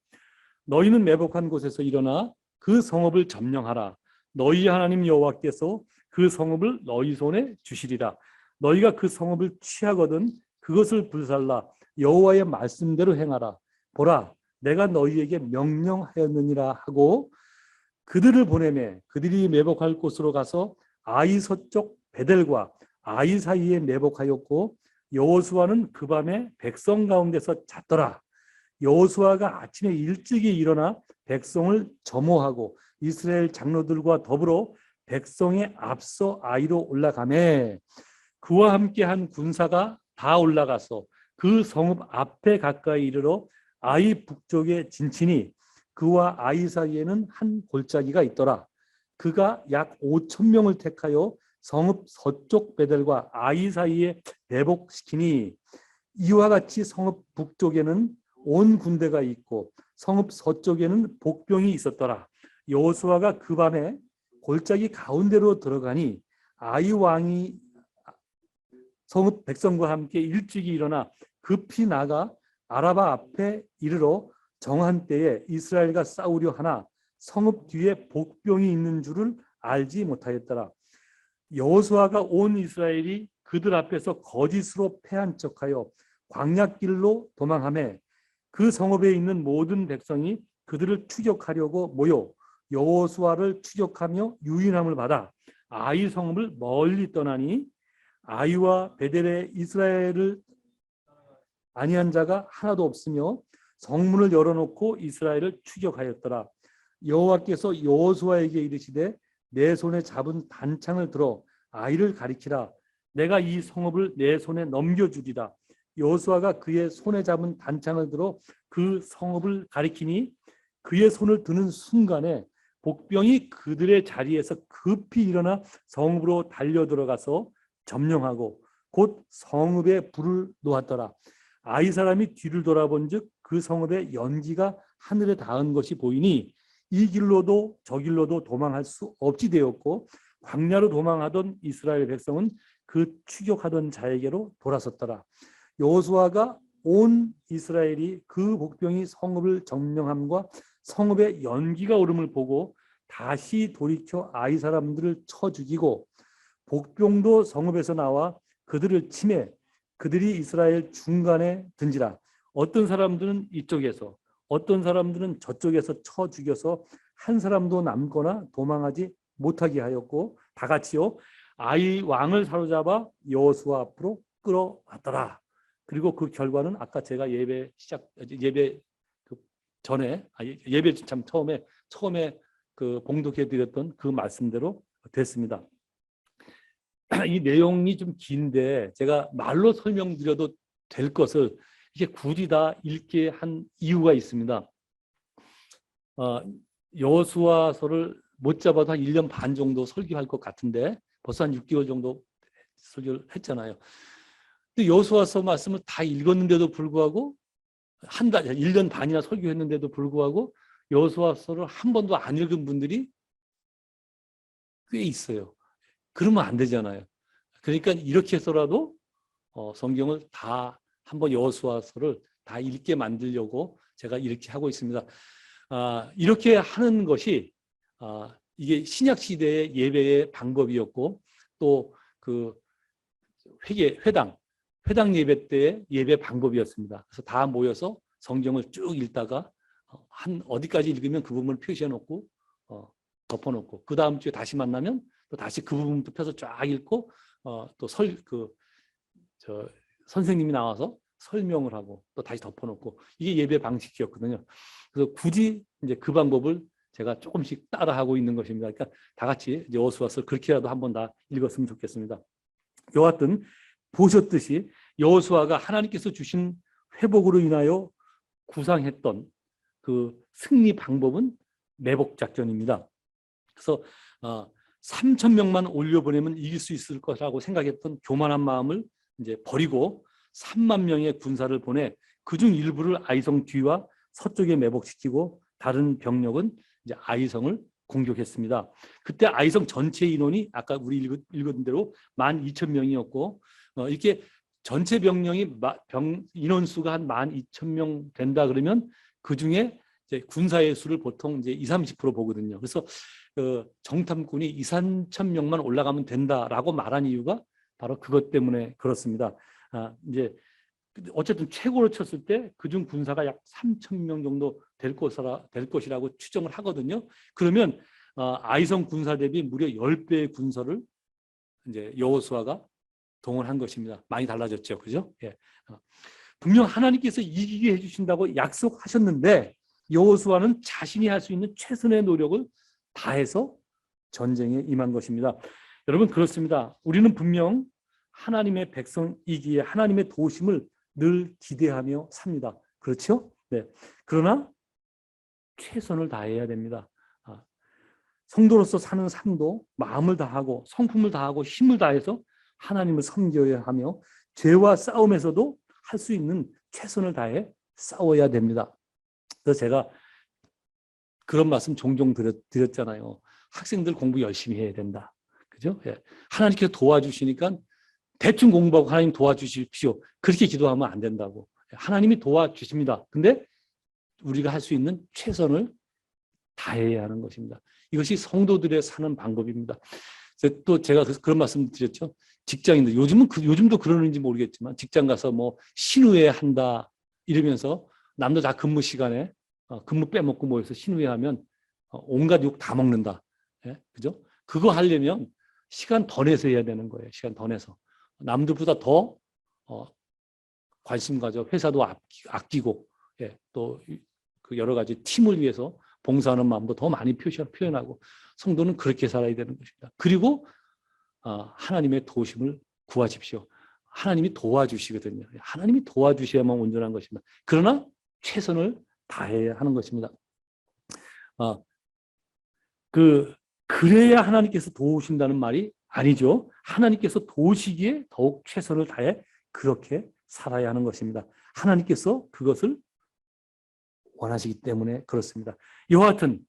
너희는 매복한 곳에서 일어나 그 성읍을 점령하라. 너희 하나님 여호와께서 그 성읍을 너희 손에 주시리라. 너희가 그 성읍을 취하거든 그것을 불살라 여호와의 말씀대로 행하라. 보라 내가 너희에게 명령하였느니라 하고 그들을 보내매 그들이 매복할 곳으로 가서 아이 서쪽 베델과 아이 사이에 매복하였고 여호수아는 그 밤에 백성 가운데서 잤더라. 여호수아가 아침에 일찍이 일어나 백성을 점호하고 이스라엘 장로들과 더불어 백성의 앞서 아이로 올라가매 그와 함께한 군사가 다 올라가서 그 성읍 앞에 가까이 이르러 아이 북쪽에 진치니 그와 아이 사이에는 한 골짜기가 있더라. 그가 약 5천 명을 택하여 성읍 서쪽 베델과 아이 사이에 매복시키니 이와 같이 성읍 북쪽에는 온 군대가 있고 성읍 서쪽에는 복병이 있었더라. 여호수아가 그 밤에 골짜기 가운데로 들어가니 아이 왕이 성읍 백성과 함께 일찍이 일어나 급히 나가 아라바 앞에 이르러 정한 때에 이스라엘과 싸우려 하나 성읍 뒤에 복병이 있는 줄을 알지 못하였더라. 여호수아가 온 이스라엘이 그들 앞에서 거짓으로 패한 척하여 광야길로 도망하매 그 성읍에 있는 모든 백성이 그들을 추격하려고 모여 여호수아를 추격하며 유인함을 받아 아이 성읍을 멀리 떠나니 아이와 베델에 이스라엘을 아니한 자가 하나도 없으며 성문을 열어놓고 이스라엘을 추격하였더라. 여호와께서 여호수아에게 이르시되 내 손에 잡은 단창을 들어 아이를 가리키라. 내가 이 성읍을 내 손에 넘겨주리라. 여호수아가 그의 손에 잡은 단창을 들어 그 성읍을 가리키니 그의 손을 드는 순간에 복병이 그들의 자리에서 급히 일어나 성읍으로 달려 들어가서 점령하고 곧 성읍에 불을 놓았더라. 아이 사람이 뒤를 돌아본즉 그 성읍의 연기가 하늘에 닿은 것이 보이니 이 길로도 저 길로도 도망할 수 없이 되었고 광야로 도망하던 이스라엘 백성은 그 추격하던 자에게로 돌아섰더라. 여호수아가 온 이스라엘이 그 복병이 성읍을 점령함과 성읍에 연기가 오름을 보고 다시 돌이켜 아이 사람들을 쳐 죽이고 복병도 성읍에서 나와 그들을 치매 그들이 이스라엘 중간에 든지라. 어떤 사람들은 이쪽에서 어떤 사람들은 저쪽에서 쳐 죽여서 한 사람도 남거나 도망하지 못하게 하였고 다 같이요 아이 왕을 사로잡아 여호수아 앞으로 끌어왔더라. 그리고 그 결과는 아까 제가 예배 그 전에 예배 참 처음에 그 봉독해 드렸던 그 말씀대로 됐습니다. 이 내용이 좀 긴데 제가 말로 설명드려도 될 것을 이게 굳이 다 읽게 한 이유가 있습니다. 여호수아서를 못 잡아도 한 1년 반 정도 설교할 것 같은데 벌써 한 6개월 정도 설교를 했잖아요. 근데 여호수아서 말씀을 다 읽었는데도 불구하고 1년 반이나 설교했는데도 불구하고 여호수아서를 한 번도 안 읽은 분들이 꽤 있어요. 그러면 안 되잖아요. 그러니까 이렇게 해서라도 성경을 다 한번 여호수아서를 다 읽게 만들려고 제가 이렇게 하고 있습니다. 이렇게 하는 것이 이게 신약 시대의 예배의 방법이었고 또 그 회당 예배 때의 예배 방법이었습니다. 그래서 다 모여서 성경을 쭉 읽다가 한 어디까지 읽으면 그 부분을 표시해 놓고 덮어놓고 그 다음 주에 다시 만나면 또 다시 그 부분부터 펴서 쫙 읽고 또 선생님이 나와서 설명을 하고 또 다시 덮어놓고 이게 예배 방식이었거든요. 그래서 굳이 이제 그 방법을 제가 조금씩 따라하고 있는 것입니다. 그러니까 다 같이 여호수아서 그렇게라도 한번 다 읽었으면 좋겠습니다. 여하튼 보셨듯이 여호수아가 하나님께서 주신 회복으로 인하여 구상했던 그 승리 방법은 매복 작전입니다. 그래서 3,000명만 올려보내면 이길 수 있을 것이라고 생각했던 교만한 마음을 이제 버리고 3만 명의 군사를 보내 그중 일부를 아이성 뒤와 서쪽에 매복시키고 다른 병력은 이제 아이성을 공격했습니다. 그때 아이성 전체 인원이 아까 우리 읽은 대로 12,000명이었고 이렇게 전체 병력이 인원수가 한 12,000명 된다 그러면 그 중에 이제 군사의 수를 보통 이제 20-30% 보거든요. 그래서 정탐꾼이 2,000-3,000명만 올라가면 된다라고 말한 이유가 바로 그것 때문에 그렇습니다. 이제 어쨌든 최고로 쳤을 때 그중 군사가 약 3,000명 정도 될 것이라고 추정을 하거든요. 그러면 아이성 군사 대비 무려 10배의 군사를 이제 여호수아가 동원한 것입니다. 많이 달라졌죠, 그죠? 예. 분명 하나님께서 이기게 해주신다고 약속하셨는데 여호수아는 자신이 할 수 있는 최선의 노력을 다해서 전쟁에 임한 것입니다. 여러분 그렇습니다. 우리는 분명 하나님의 백성이기에 하나님의 도우심을 늘 기대하며 삽니다. 그렇죠? 네. 그러나 최선을 다해야 됩니다. 성도로서 사는 삶도 마음을 다하고 성품을 다하고 힘을 다해서 하나님을 섬겨야 하며 죄와 싸움에서도 할 수 있는 최선을 다해 싸워야 됩니다. 그래서 제가 그런 말씀 종종 드렸잖아요. 학생들 공부 열심히 해야 된다. 그죠? 예. 하나님께서 도와주시니까 대충 공부하고 하나님 도와주십시오. 그렇게 기도하면 안 된다고. 하나님이 도와주십니다. 근데 우리가 할 수 있는 최선을 다해야 하는 것입니다. 이것이 성도들의 사는 방법입니다. 또 제가 그런 말씀 드렸죠. 직장인들 요즘도 그러는지 모르겠지만 직장 가서 뭐 신우회 한다 이러면서 남들 다 근무 시간에 근무 빼먹고 모여서 신우회하면 온갖 욕 다 먹는다. 예? 그죠? 그거 하려면 시간 더 내서 해야 되는 거예요. 시간 더 내서. 남들보다 더 관심 가져 회사도 아끼고 예, 또 그 여러 가지 팀을 위해서 봉사하는 마음도 더 많이 표현하고 성도는 그렇게 살아야 되는 것입니다. 그리고 하나님의 도우심을 구하십시오. 하나님이 도와주시거든요. 하나님이 도와주셔야만 온전한 것입니다. 그러나 최선을 다해야 하는 것입니다. 그래야 하나님께서 도우신다는 말이 아니죠. 하나님께서 도우시기에 더욱 최선을 다해 그렇게 살아야 하는 것입니다. 하나님께서 그것을 원하시기 때문에 그렇습니다. 여하튼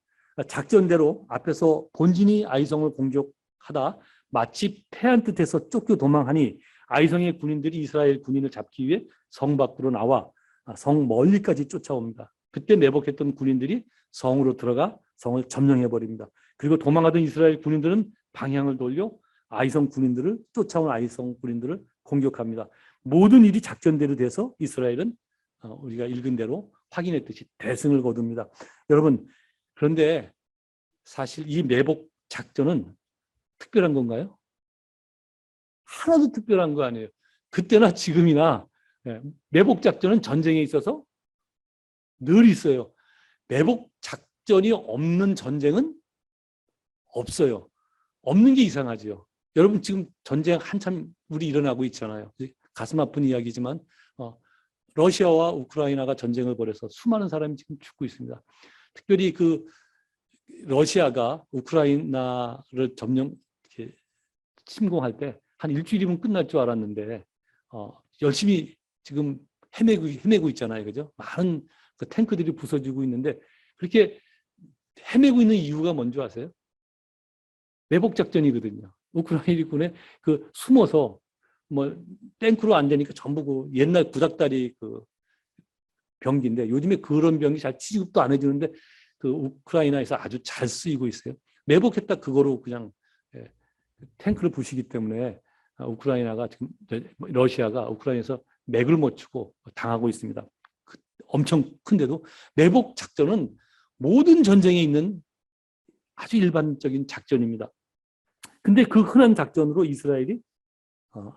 작전대로 앞에서 본진이 아이성을 공격하다 마치 패한 뜻에서 쫓겨 도망하니 아이성의 군인들이 이스라엘 군인을 잡기 위해 성 밖으로 나와 성 멀리까지 쫓아옵니다. 그때 매복했던 군인들이 성으로 들어가 성을 점령해 버립니다. 그리고 도망하던 이스라엘 군인들은 방향을 돌려 아이성 군인들을 쫓아온 아이성 군인들을 공격합니다. 모든 일이 작전대로 돼서 이스라엘은 우리가 읽은 대로 확인했듯이 대승을 거둡니다. 여러분, 그런데 사실 이 매복 작전은 특별한 건가요? 하나도 특별한 거 아니에요. 그때나 지금이나 매복 작전은 전쟁에 있어서 늘 있어요. 매복 작전이 없는 전쟁은 없어요. 없는 게 이상하죠. 여러분, 지금 전쟁 한참 우리 일어나고 있잖아요. 가슴 아픈 이야기지만 러시아와 우크라이나가 전쟁을 벌여서 수많은 사람이 지금 죽고 있습니다. 특별히 그 러시아가 우크라이나를 점령 침공할 때 한 일주일이면 끝날 줄 알았는데 열심히 지금 헤매고 있잖아요, 그죠? 많은 그 탱크들이 부서지고 있는데 그렇게 헤매고 있는 이유가 뭔지 아세요? 매복 작전이거든요. 우크라이나 군에 그 숨어서 뭐 탱크로 안 되니까 전부 그 옛날 구닥다리 그 병기인데 요즘에 그런 병이 잘 취급도 안 해주는데 그 우크라이나에서 아주 잘 쓰이고 있어요. 매복했다 그거로 그냥 탱크를 부시기 때문에 우크라이나가 지금 러시아가 우크라이나에서 맥을 못 추고 당하고 있습니다. 엄청 큰데도 매복 작전은 모든 전쟁에 있는 아주 일반적인 작전입니다. 근데 그 흔한 작전으로 이스라엘이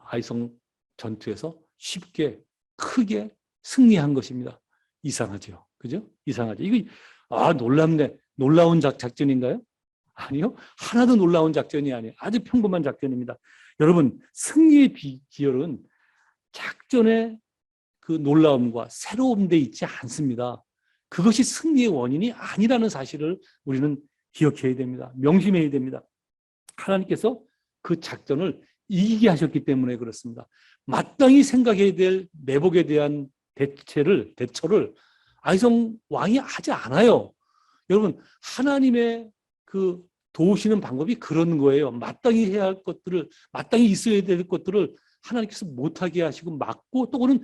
아이성 전투에서 쉽게 크게 승리한 것입니다. 이상하죠, 그죠? 이상하죠. 이거 놀랍네. 놀라운 작전인가요? 아니요, 하나도 놀라운 작전이 아니에요. 아주 평범한 작전입니다. 여러분, 승리의 비결은 작전의 그 놀라움과 새로움 데 있지 않습니다. 그것이 승리의 원인이 아니라는 사실을 우리는 기억해야 됩니다. 명심해야 됩니다. 하나님께서 그 작전을 이기게 하셨기 때문에 그렇습니다. 마땅히 생각해야 될 매복에 대한 대처를 아이성 왕이 하지 않아요. 여러분, 하나님의 그 도우시는 방법이 그런 거예요. 마땅히 해야 할 것들을, 마땅히 있어야 될 것들을 하나님께서 못하게 하시고 막고 또는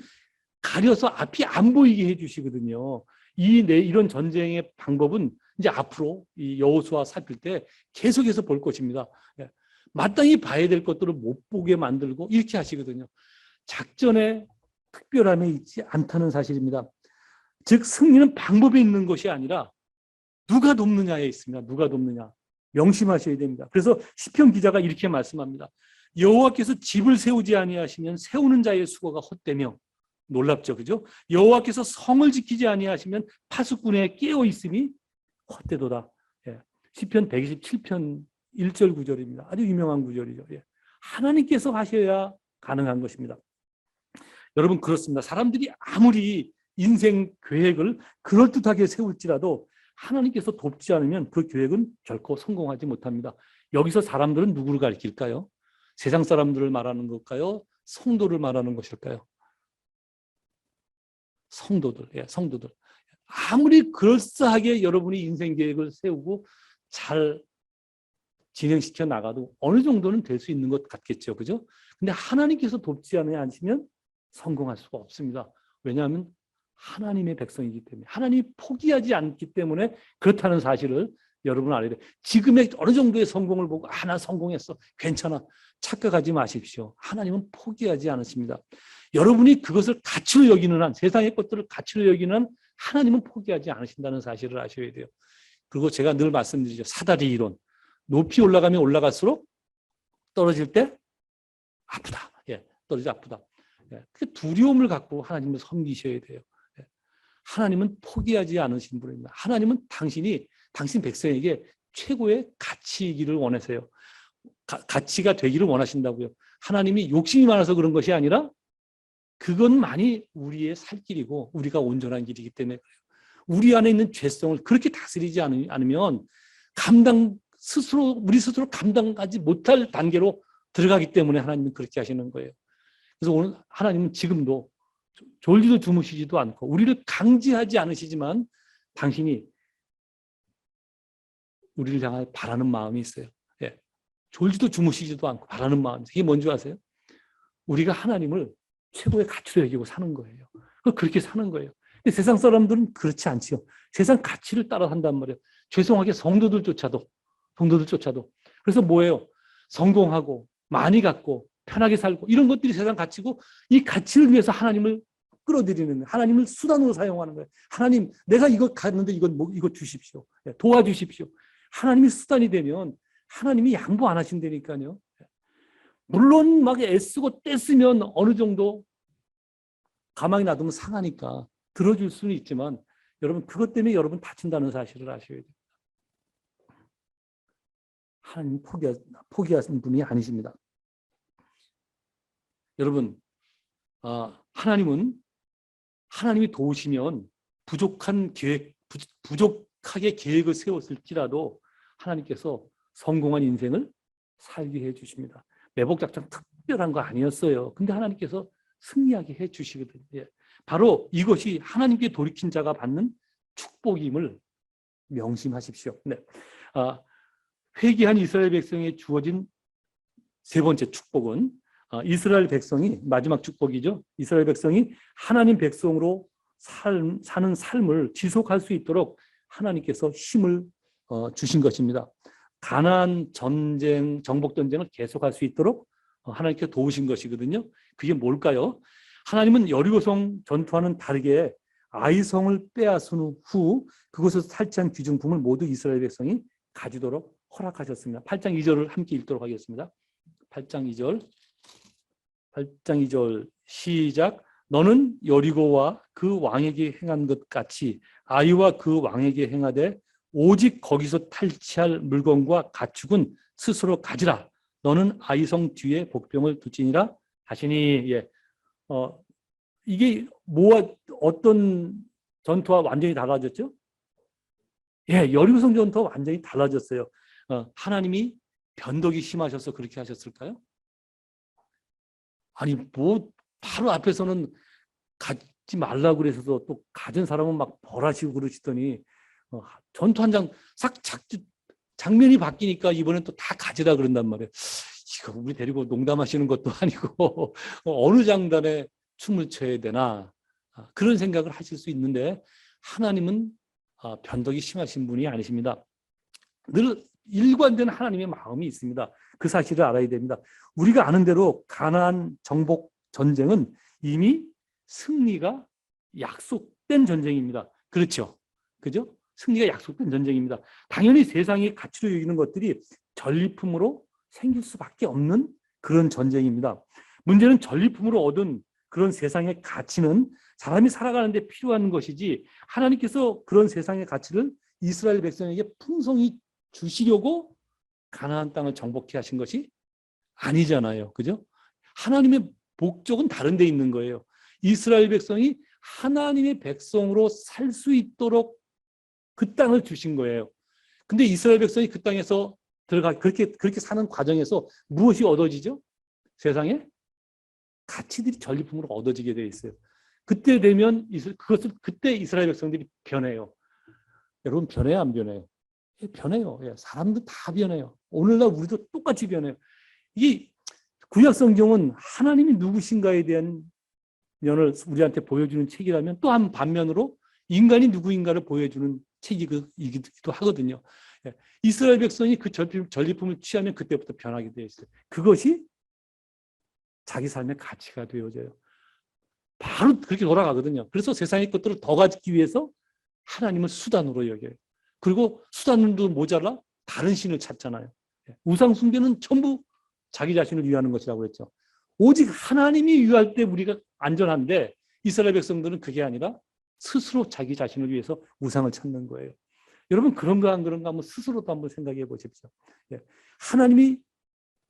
가려서 앞이 안 보이게 해주시거든요. 이런 전쟁의 방법은 이제 앞으로 이 여호수아 살필 때 계속해서 볼 것입니다. 마땅히 봐야 될 것들을 못 보게 만들고 이렇게 하시거든요. 작전의 특별함에 있지 않다는 사실입니다. 즉 승리는 방법에 있는 것이 아니라 누가 돕느냐에 있습니다. 누가 돕느냐. 명심하셔야 됩니다. 그래서 시편 기자가 이렇게 말씀합니다. 여호와께서 집을 세우지 아니하시면 세우는 자의 수고가 헛되며, 놀랍죠, 그죠? 여호와께서 성을 지키지 아니하시면 파수꾼의 깨어 있음이 헛되도다. 시편 127편 1절 9절입니다. 아주 유명한 구절이죠. 하나님께서 하셔야 가능한 것입니다. 여러분, 그렇습니다. 사람들이 아무리 인생 계획을 그럴듯하게 세울지라도 하나님께서 돕지 않으면 그 계획은 결코 성공하지 못합니다. 여기서 사람들은 누구를 가리킬까요? 세상 사람들을 말하는 걸까요? 성도를 말하는 것일까요? 성도들. 아무리 그럴싸하게 여러분이 인생 계획을 세우고 잘 진행시켜 나가도 어느 정도는 될 수 있는 것 같겠죠, 그죠? 근데 하나님께서 돕지 않으시면 성공할 수가 없습니다. 왜냐하면 하나님의 백성이기 때문에, 하나님이 포기하지 않기 때문에 그렇다는 사실을 여러분 알아야 돼요. 지금의 어느 정도의 성공을 보고 나 성공했어, 괜찮아, 착각하지 마십시오. 하나님은 포기하지 않으십니다. 여러분이 그것을 가치로 여기는 한, 세상의 것들을 가치로 여기는 한 하나님은 포기하지 않으신다는 사실을 아셔야 돼요. 그리고 제가 늘 말씀드리죠. 사다리 이론. 높이 올라가면 올라갈수록 떨어질 때 아프다. 떨어져 아프다. 그 두려움을 갖고 하나님을 섬기셔야 돼요. 하나님은 포기하지 않으신 분입니다. 하나님은 당신 백성에게 최고의 가치이기를 원하세요. 가치가 되기를 원하신다고요. 하나님이 욕심이 많아서 그런 것이 아니라 그것만이 우리의 살 길이고 우리가 온전한 길이기 때문에 그래요. 우리 안에 있는 죄성을 그렇게 다스리지 않으면 우리 스스로 감당하지 못할 단계로 들어가기 때문에 하나님은 그렇게 하시는 거예요. 그래서 오늘 하나님은 지금도 졸지도 주무시지도 않고 우리를 강제하지 않으시지만 당신이 우리를 향해 바라는 마음이 있어요. 졸지도 주무시지도 않고 바라는 마음. 이게 뭔지 아세요? 우리가 하나님을 최고의 가치로 여기고 사는 거예요. 그렇게 사는 거예요. 근데 세상 사람들은 그렇지 않지요. 세상 가치를 따라 산단 말이에요. 죄송하게 성도들조차도. 그래서 뭐예요? 성공하고 많이 갖고 편하게 살고 이런 것들이 세상 가치고 이 가치를 위해서 하나님을 끌어들이는 하나님을 수단으로 사용하는 거예요. 하나님 내가 이거 갔는데 이거 주십시오. 도와주십시오. 하나님이 수단이 되면 하나님이 양보 안 하신다니까요. 물론 막 애쓰고 떼쓰면 어느 정도 가만히 놔두면 상하니까 들어줄 수는 있지만 여러분 그것 때문에 여러분 다친다는 사실을 아셔야 돼요. 하나님 포기하신 분이 아니십니다. 여러분 하나님이 도우시면 부족하게 계획을 세웠을지라도 하나님께서 성공한 인생을 살게 해주십니다. 매복작전 특별한 거 아니었어요. 근데 하나님께서 승리하게 해주시거든요. 바로 이것이 하나님께 돌이킨 자가 받는 축복임을 명심하십시오. 네. 회개한 이스라엘 백성에 주어진 세 번째 축복은 이스라엘 백성이 마지막 축복이죠. 이스라엘 백성이 하나님 백성으로 사는 삶을 지속할 수 있도록 하나님께서 힘을 주신 것입니다. 가나안 전쟁, 정복 전쟁을 계속할 수 있도록 하나님께서 도우신 것이거든요. 그게 뭘까요? 하나님은 여리고성 전투와는 다르게 아이성을 빼앗은 후 그곳에서 탈취한 귀중품을 모두 이스라엘 백성이 가지도록 허락하셨습니다. 8장 2절을 함께 읽도록 하겠습니다. 8장 2절 시작. 너는 여리고와 그 왕에게 행한 것 같이 아이와 그 왕에게 행하되 오직 거기서 탈취할 물건과 가축은 스스로 가지라. 너는 아이성 뒤에 복병을 두지니라 하시니. 이게 어떤 전투와 완전히 달라졌죠? 여리고성 전투와 완전히 달라졌어요. 하나님이 변덕이 심하셔서 그렇게 하셨을까요? 아니 바로 앞에서는 갖지 말라고 그래서 또 가진 사람은 막 벌하시고 그러시더니 전투 한 장면이 바뀌니까 이번엔 또 다 가지라 그런단 말이에요. 이거 우리 데리고 농담하시는 것도 아니고 어느 장단에 춤을 춰야 되나 그런 생각을 하실 수 있는데 하나님은 변덕이 심하신 분이 아니십니다. 늘 일관된 하나님의 마음이 있습니다. 그 사실을 알아야 됩니다. 우리가 아는 대로 가나안 정복 전쟁은 이미 승리가 약속된 전쟁입니다. 그렇죠? 그죠? 승리가 약속된 전쟁입니다. 당연히 세상의 가치로 여기는 것들이 전리품으로 생길 수밖에 없는 그런 전쟁입니다. 문제는 전리품으로 얻은 그런 세상의 가치는 사람이 살아가는 데 필요한 것이지 하나님께서 그런 세상의 가치를 이스라엘 백성에게 풍성히 주시려고 가나안 땅을 정복케 하신 것이 아니잖아요. 그죠? 하나님의 목적은 다른 데 있는 거예요. 이스라엘 백성이 하나님의 백성으로 살 수 있도록 그 땅을 주신 거예요. 근데 이스라엘 백성이 그 땅에서 그렇게 사는 과정에서 무엇이 얻어지죠? 세상에 가치들이 전리품으로 얻어지게 되어 있어요. 그때 되면 그때 이스라엘 백성들이 변해요. 여러분 변해요, 안 변해요? 변해요. 사람도 다 변해요. 오늘날 우리도 똑같이 변해요. 이 구약 성경은 하나님이 누구신가에 대한 면을 우리한테 보여주는 책이라면 또 한 반면으로 인간이 누구인가를 보여주는 책이기도 하거든요. 이스라엘 백성이 그 전리품을 취하면 그때부터 변하게 되어 있어요. 그것이 자기 삶의 가치가 되어져요. 바로 그렇게 돌아가거든요. 그래서 세상의 것들을 더 가지기 위해서 하나님을 수단으로 여겨요. 그리고 수단도 모자라 다른 신을 찾잖아요. 우상 숭배는 전부 자기 자신을 위하는 것이라고 그랬죠. 오직 하나님이 위할 때 우리가 안전한데 이스라엘 백성들은 그게 아니라 스스로 자기 자신을 위해서 우상을 찾는 거예요. 여러분 그런가 안 그런가 한번 스스로도 한번 생각해 보십시오. 하나님이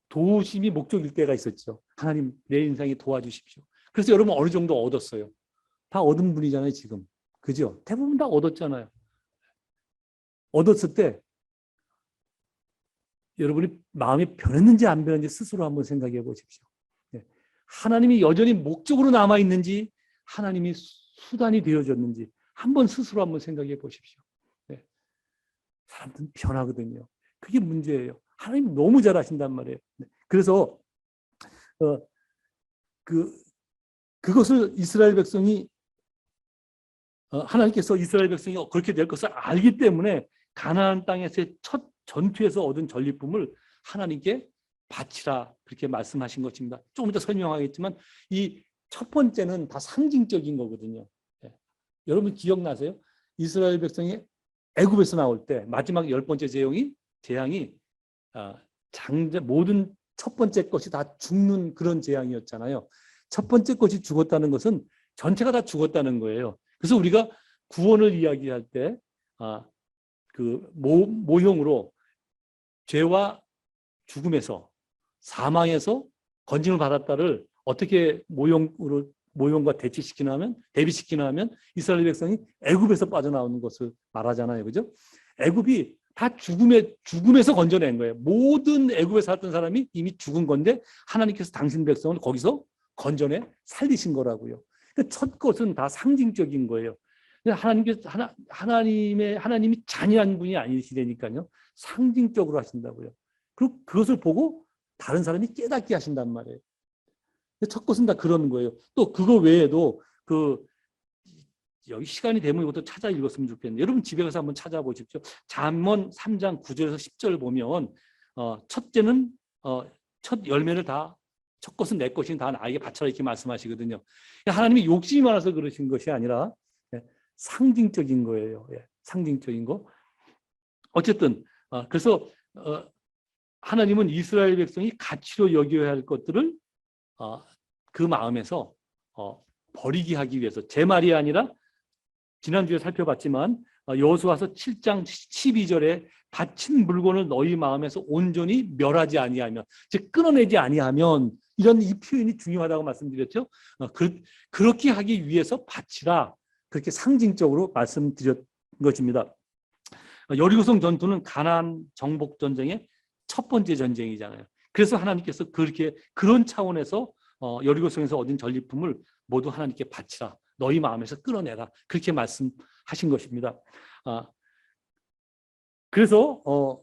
도우심이 목적일 때가 있었죠. 하나님 내 인생에 도와주십시오. 그래서 여러분 어느 정도 얻었어요. 다 얻은 분이잖아요 지금. 그죠? 대부분 다 얻었잖아요. 얻었을 때 여러분이 마음이 변했는지 안 변했는지 스스로 한번 생각해 보십시오. 하나님이 여전히 목적으로 남아있는지 하나님이 수단이 되어졌는지 한번 스스로 한번 생각해 보십시오. 사람들은 변하거든요. 그게 문제예요. 하나님 너무 잘하신단 말이에요. 그래서 그것을 이스라엘 백성이 하나님께서 이스라엘 백성이 그렇게 될 것을 알기 때문에 가나안 땅에서의 첫 전투에서 얻은 전리품을 하나님께 바치라 그렇게 말씀하신 것입니다. 조금 더 설명하겠지만 이 첫 번째는 다 상징적인 거거든요. 여러분 기억나세요? 이스라엘 백성이 애굽에서 나올 때 마지막 10번째 재앙이 모든 첫 번째 것이 다 죽는 그런 재앙이었잖아요. 첫 번째 것이 죽었다는 것은 전체가 다 죽었다는 거예요. 그래서 우리가 구원을 이야기할 때 그 모형으로 죄와 죽음에서 사망에서 건짐을 받았다를 어떻게 모형과 대비시키냐면 이스라엘 백성이 애굽에서 빠져나오는 것을 말하잖아요. 그죠? 애굽이 다 죽음에서 건져낸 거예요. 모든 애굽에 살았던 사람이 이미 죽은 건데 하나님께서 당신 백성을 거기서 건져내 살리신 거라고요. 첫 것은 다 상징적인 거예요. 하나님이 잔인한 분이 아니시다니까요. 상징적으로 하신다고요. 그리고 그것을 보고 다른 사람이 깨닫게 하신단 말이에요. 첫 것은 다 그런 거예요. 또 그거 외에도 여기 시간이 되면 이것도 찾아 읽었으면 좋겠네요. 여러분 집에 가서 한번 찾아보십시오. 잠언 3장 9절에서 10절 보면 첫째는 첫 열매를 첫 것은 내 것이 다 나에게 바쳐라 이렇게 말씀하시거든요. 하나님이 욕심이 많아서 그러신 것이 아니라 상징적인 거예요. 상징적인 거. 어쨌든 그래서 하나님은 이스라엘 백성이 가치로 여겨야 할 것들을 그 마음에서 버리게 하기 위해서 제 말이 아니라 지난주에 살펴봤지만 여호수아서 7장 12절에 바친 물건을 너희 마음에서 온전히 멸하지 아니하면 즉 끊어내지 아니하면 이런 이 표현이 중요하다고 말씀드렸죠. 그렇게 하기 위해서 바치라 그렇게 상징적으로 말씀드렸 것입니다. 여리고성 전투는 가나안 정복 전쟁의 첫 번째 전쟁이잖아요. 그래서 하나님께서 그런 차원에서 여리고성에서 얻은 전리품을 모두 하나님께 바치라. 너희 마음에서 끊어내라. 그렇게 말씀하신 것입니다. 그래서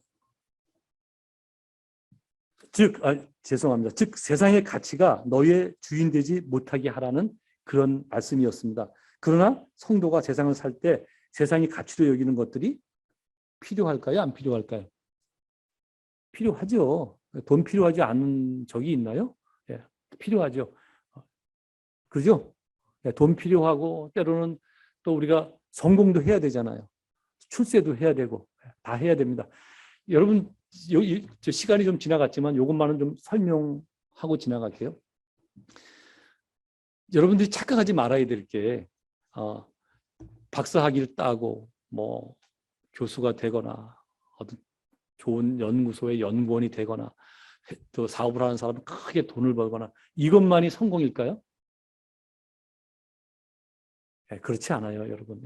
죄송합니다. 즉 세상의 가치가 너희의 주인 되지 못하게 하라는 그런 말씀이었습니다. 그러나 성도가 세상을 살 때 세상이 가치로 여기는 것들이 필요할까요? 안 필요할까요? 필요하죠. 돈 필요하지 않은 적이 있나요? 필요하죠. 그죠? 돈 필요하고 때로는 또 우리가 성공도 해야 되잖아요. 출세도 해야 되고 다 해야 됩니다. 여러분 시간이 좀 지나갔지만 이것만은 좀 설명하고 지나갈게요. 여러분들이 착각하지 말아야 될 게 박사학위를 따고 뭐 교수가 되거나 어떤 좋은 연구소의 연구원이 되거나 또 사업을 하는 사람은 크게 돈을 벌거나 이것만이 성공일까요? 그렇지 않아요, 여러분.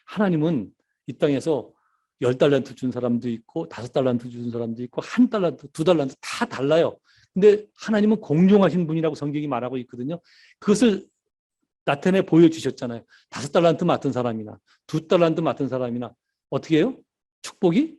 하나님은 이 땅에서 10달란트 준 사람도 있고 5달란트 준 사람도 있고 1달란트, 2달란트 다 달라요. 근데 하나님은 공정하신 분이라고 성경이 말하고 있거든요. 그것을 나타내 보여주셨잖아요. 5달란트 맡은 사람이나 2달란트 맡은 사람이나 어떻게 해요? 축복이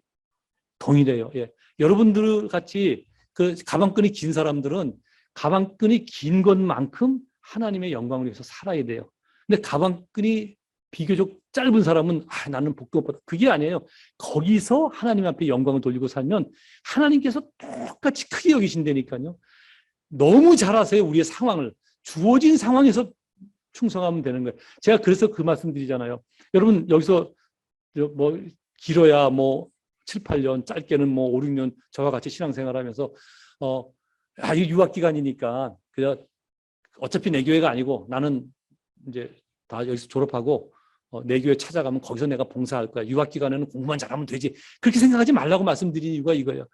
동일해요. 여러분들 같이 그 가방끈이 긴 사람들은 가방끈이 긴 것만큼 하나님의 영광을 위해서 살아야 돼요. 근데 가방끈이 비교적 짧은 사람은 나는 복도 못 받아. 그게 아니에요. 거기서 하나님 앞에 영광을 돌리고 살면 하나님께서 똑같이 크게 여기신다니까요. 너무 잘 아세요. 우리의 상황을. 주어진 상황에서 충성하면 되는 거예요. 제가 그래서 그 말씀 드리잖아요. 여러분 여기서 뭐 길어야 뭐 7, 8년, 짧게는 뭐 5, 6년 저와 같이 신앙생활하면서 이 유학 기간이니까 그냥 어차피 내 교회가 아니고 나는 이제 다 여기서 졸업하고 내 교회 찾아가면 거기서 내가 봉사할 거야. 유학 기간에는 공부만 잘하면 되지. 그렇게 생각하지 말라고 말씀드린 이유가 이거예요.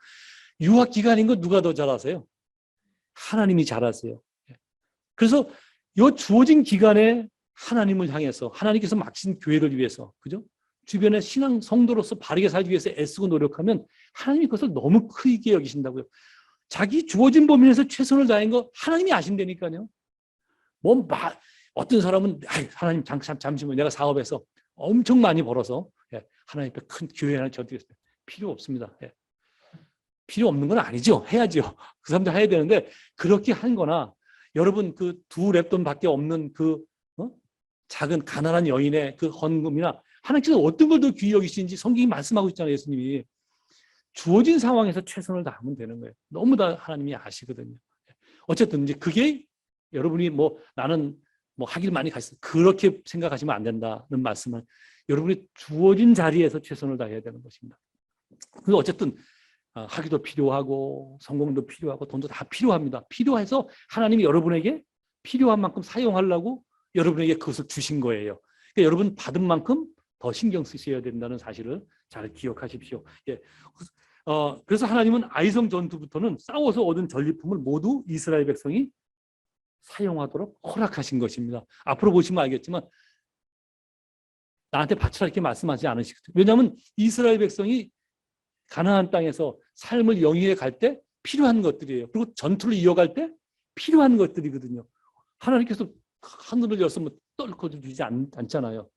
유학 기간인 거 누가 더 잘 아세요? 하나님이 잘 아세요. 그래서 이 주어진 기간에 하나님을 향해서 하나님께서 맡긴 교회를 위해서 그죠? 주변의 신앙 성도로서 바르게 살기 위해서 애쓰고 노력하면 하나님이 그것을 너무 크게 여기신다고요. 자기 주어진 범위에서 최선을 다한 거 하나님이 아신다니까요. 어떤 사람은 하나님 잠시만 내가 사업해서 엄청 많이 벌어서 하나님 앞에 큰 교회 하나 저드리겠습니다. 필요 없습니다. 필요 없는 건 아니죠. 해야죠. 그 사람도 해야 되는데 그렇게 한 거나 여러분 그 두 랩돈밖에 없는 그 작은 가난한 여인의 그 헌금이나 하나님께서 어떤 걸 더 귀히 여기시는지 성경이 말씀하고 있잖아요. 예수님이. 주어진 상황에서 최선을 다하면 되는 거예요. 너무 다 하나님이 아시거든요. 어쨌든 이제 그게 여러분이 뭐 나는 뭐 하길 많이 가있어 그렇게 생각하시면 안 된다는 말씀은 여러분이 주어진 자리에서 최선을 다해야 되는 것입니다. 그래서 어쨌든 학위도 필요하고 성공도 필요하고 돈도 다 필요합니다. 필요해서 하나님이 여러분에게 필요한 만큼 사용하려고 여러분에게 그것을 주신 거예요. 그러니까 여러분 받은 만큼 더 신경 쓰셔야 된다는 사실을 잘 기억하십시오. 예. 그래서 하나님은 아이성 전투부터는 싸워서 얻은 전리품을 모두 이스라엘 백성이 사용하도록 허락하신 것입니다. 앞으로 보시면 알겠지만 나한테 바치라 이렇게 말씀하지 않으시거든요. 왜냐하면 이스라엘 백성이 가나안 땅에서 삶을 영위해 갈 때 필요한 것들이에요. 그리고 전투를 이어갈 때 필요한 것들이거든요. 하나님께서 하늘을 열었으면 떨고 주지 않잖아요.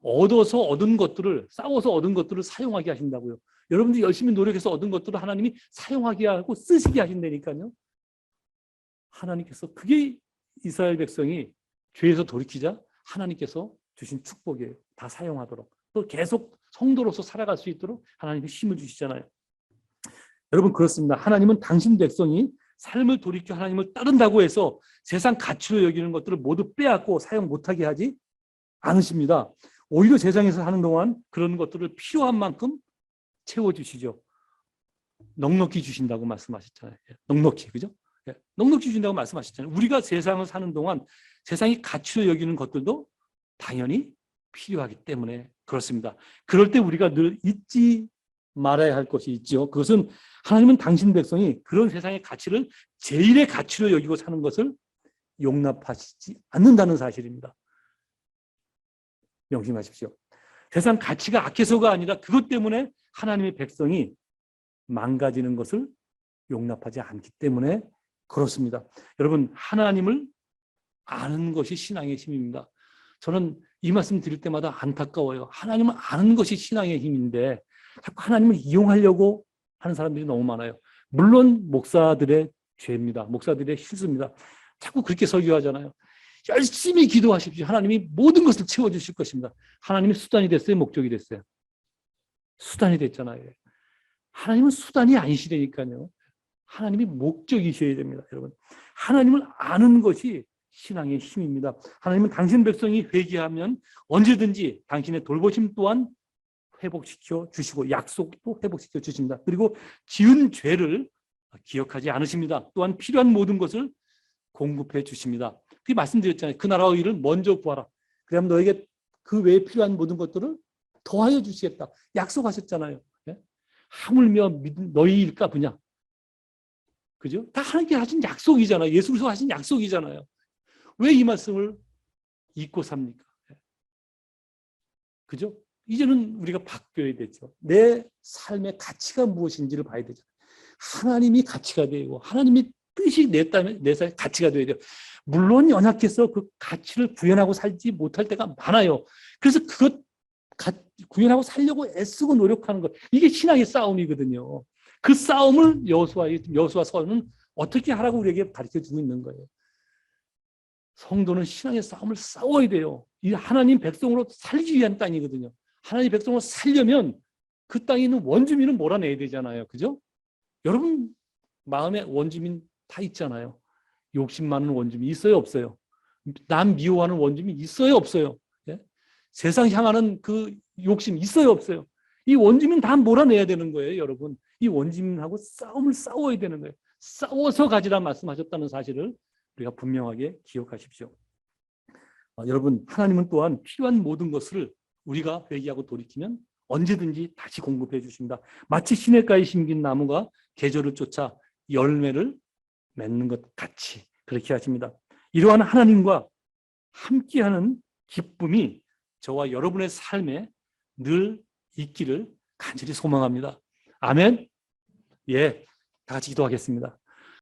얻어서 얻은 것들을, 싸워서 얻은 것들을 사용하게 하신다고요. 여러분들이 열심히 노력해서 얻은 것들을 하나님이 사용하게 하고 쓰시게 하신다니까요. 하나님께서, 그게 이스라엘 백성이 죄에서 돌이키자 하나님께서 주신 축복이에요. 다 사용하도록. 또 계속 성도로서 살아갈 수 있도록 하나님이 힘을 주시잖아요. 여러분, 그렇습니다. 하나님은 당신 백성이 삶을 돌이켜 하나님을 따른다고 해서 세상 가치로 여기는 것들을 모두 빼앗고 사용 못하게 하지 않으십니다. 오히려 세상에서 하는 동안 그런 것들을 필요한 만큼 채워주시죠. 넉넉히 주신다고 말씀하셨잖아요. 넉넉히, 그죠? 넉넉히 주신다고 말씀하셨잖아요. 우리가 세상을 사는 동안 세상이 가치로 여기는 것들도 당연히 필요하기 때문에 그렇습니다. 그럴 때 우리가 늘 잊지 말아야 할 것이 있죠. 그것은 하나님은 당신 백성이 그런 세상의 가치를 제일의 가치로 여기고 사는 것을 용납하시지 않는다는 사실입니다. 명심하십시오. 세상 가치가 악해서가 아니라 그것 때문에 하나님의 백성이 망가지는 것을 용납하지 않기 때문에 그렇습니다. 여러분, 하나님을 아는 것이 신앙의 힘입니다. 저는 이 말씀 드릴 때마다 안타까워요. 하나님을 아는 것이 신앙의 힘인데 자꾸 하나님을 이용하려고 하는 사람들이 너무 많아요. 물론 목사들의 죄입니다. 목사들의 실수입니다. 자꾸 그렇게 설교하잖아요. 열심히 기도하십시오. 하나님이 모든 것을 채워주실 것입니다. 하나님이 수단이 됐어요? 목적이 됐어요? 수단이 됐잖아요. 하나님은 수단이 아니시라니까요. 하나님이 목적이셔야 됩니다. 여러분, 하나님을 아는 것이 신앙의 힘입니다. 하나님은 당신 백성이 회개하면 언제든지 당신의 돌보심 또한 회복시켜 주시고 약속도 회복시켜 주십니다. 그리고 지은 죄를 기억하지 않으십니다. 또한 필요한 모든 것을 공급해 주십니다. 그 말씀드렸잖아요. 그 나라의 일을 먼저 구하라. 그러면 너에게 그 외에 필요한 모든 것들을 더하여 주시겠다. 약속하셨잖아요. 하물며 너희 일까 그냥. 그죠? 다 하나님께 하신 약속이잖아요. 예수께서 하신 약속이잖아요. 왜 이 말씀을 잊고 삽니까? 그죠? 이제는 우리가 바뀌어야 되죠. 내 삶의 가치가 무엇인지를 봐야 되죠. 하나님이 가치가 되고 하나님이 뜻이 내 삶의 가치가 되어야 돼요. 물론 연약해서 그 가치를 구현하고 살지 못할 때가 많아요. 그래서 그것 구현하고 살려고 애쓰고 노력하는 것, 이게 신앙의 싸움이거든요. 그 싸움을 여호수아서는 어떻게 하라고 우리에게 가르쳐주고 있는 거예요. 성도는 신앙의 싸움을 싸워야 돼요. 이 하나님 백성으로 살기 위한 땅이거든요. 하나님 백성으로 살려면 그 땅에 있는 원주민은 몰아내야 되잖아요. 그죠? 여러분 마음에 원주민 다 있잖아요. 욕심 많은 원주민 있어요? 없어요? 남 미워하는 원주민 있어요? 없어요? 예? 세상 향하는 그 욕심 있어요? 없어요? 이 원주민 다 몰아내야 되는 거예요. 여러분, 이 원주민하고 싸움을 싸워야 되는 거예요. 싸워서 가지라 말씀하셨다는 사실을 우리가 분명하게 기억하십시오. 여러분, 하나님은 또한 필요한 모든 것을 우리가 회개하고 돌이키면 언제든지 다시 공급해 주십니다. 마치 시냇가에 심긴 나무가 계절을 쫓아 열매를 맺는 것 같이 그렇게 하십니다. 이러한 하나님과 함께하는 기쁨이 저와 여러분의 삶에 늘 있기를 간절히 소망합니다. 아멘. 예, 다 같이 기도하겠습니다.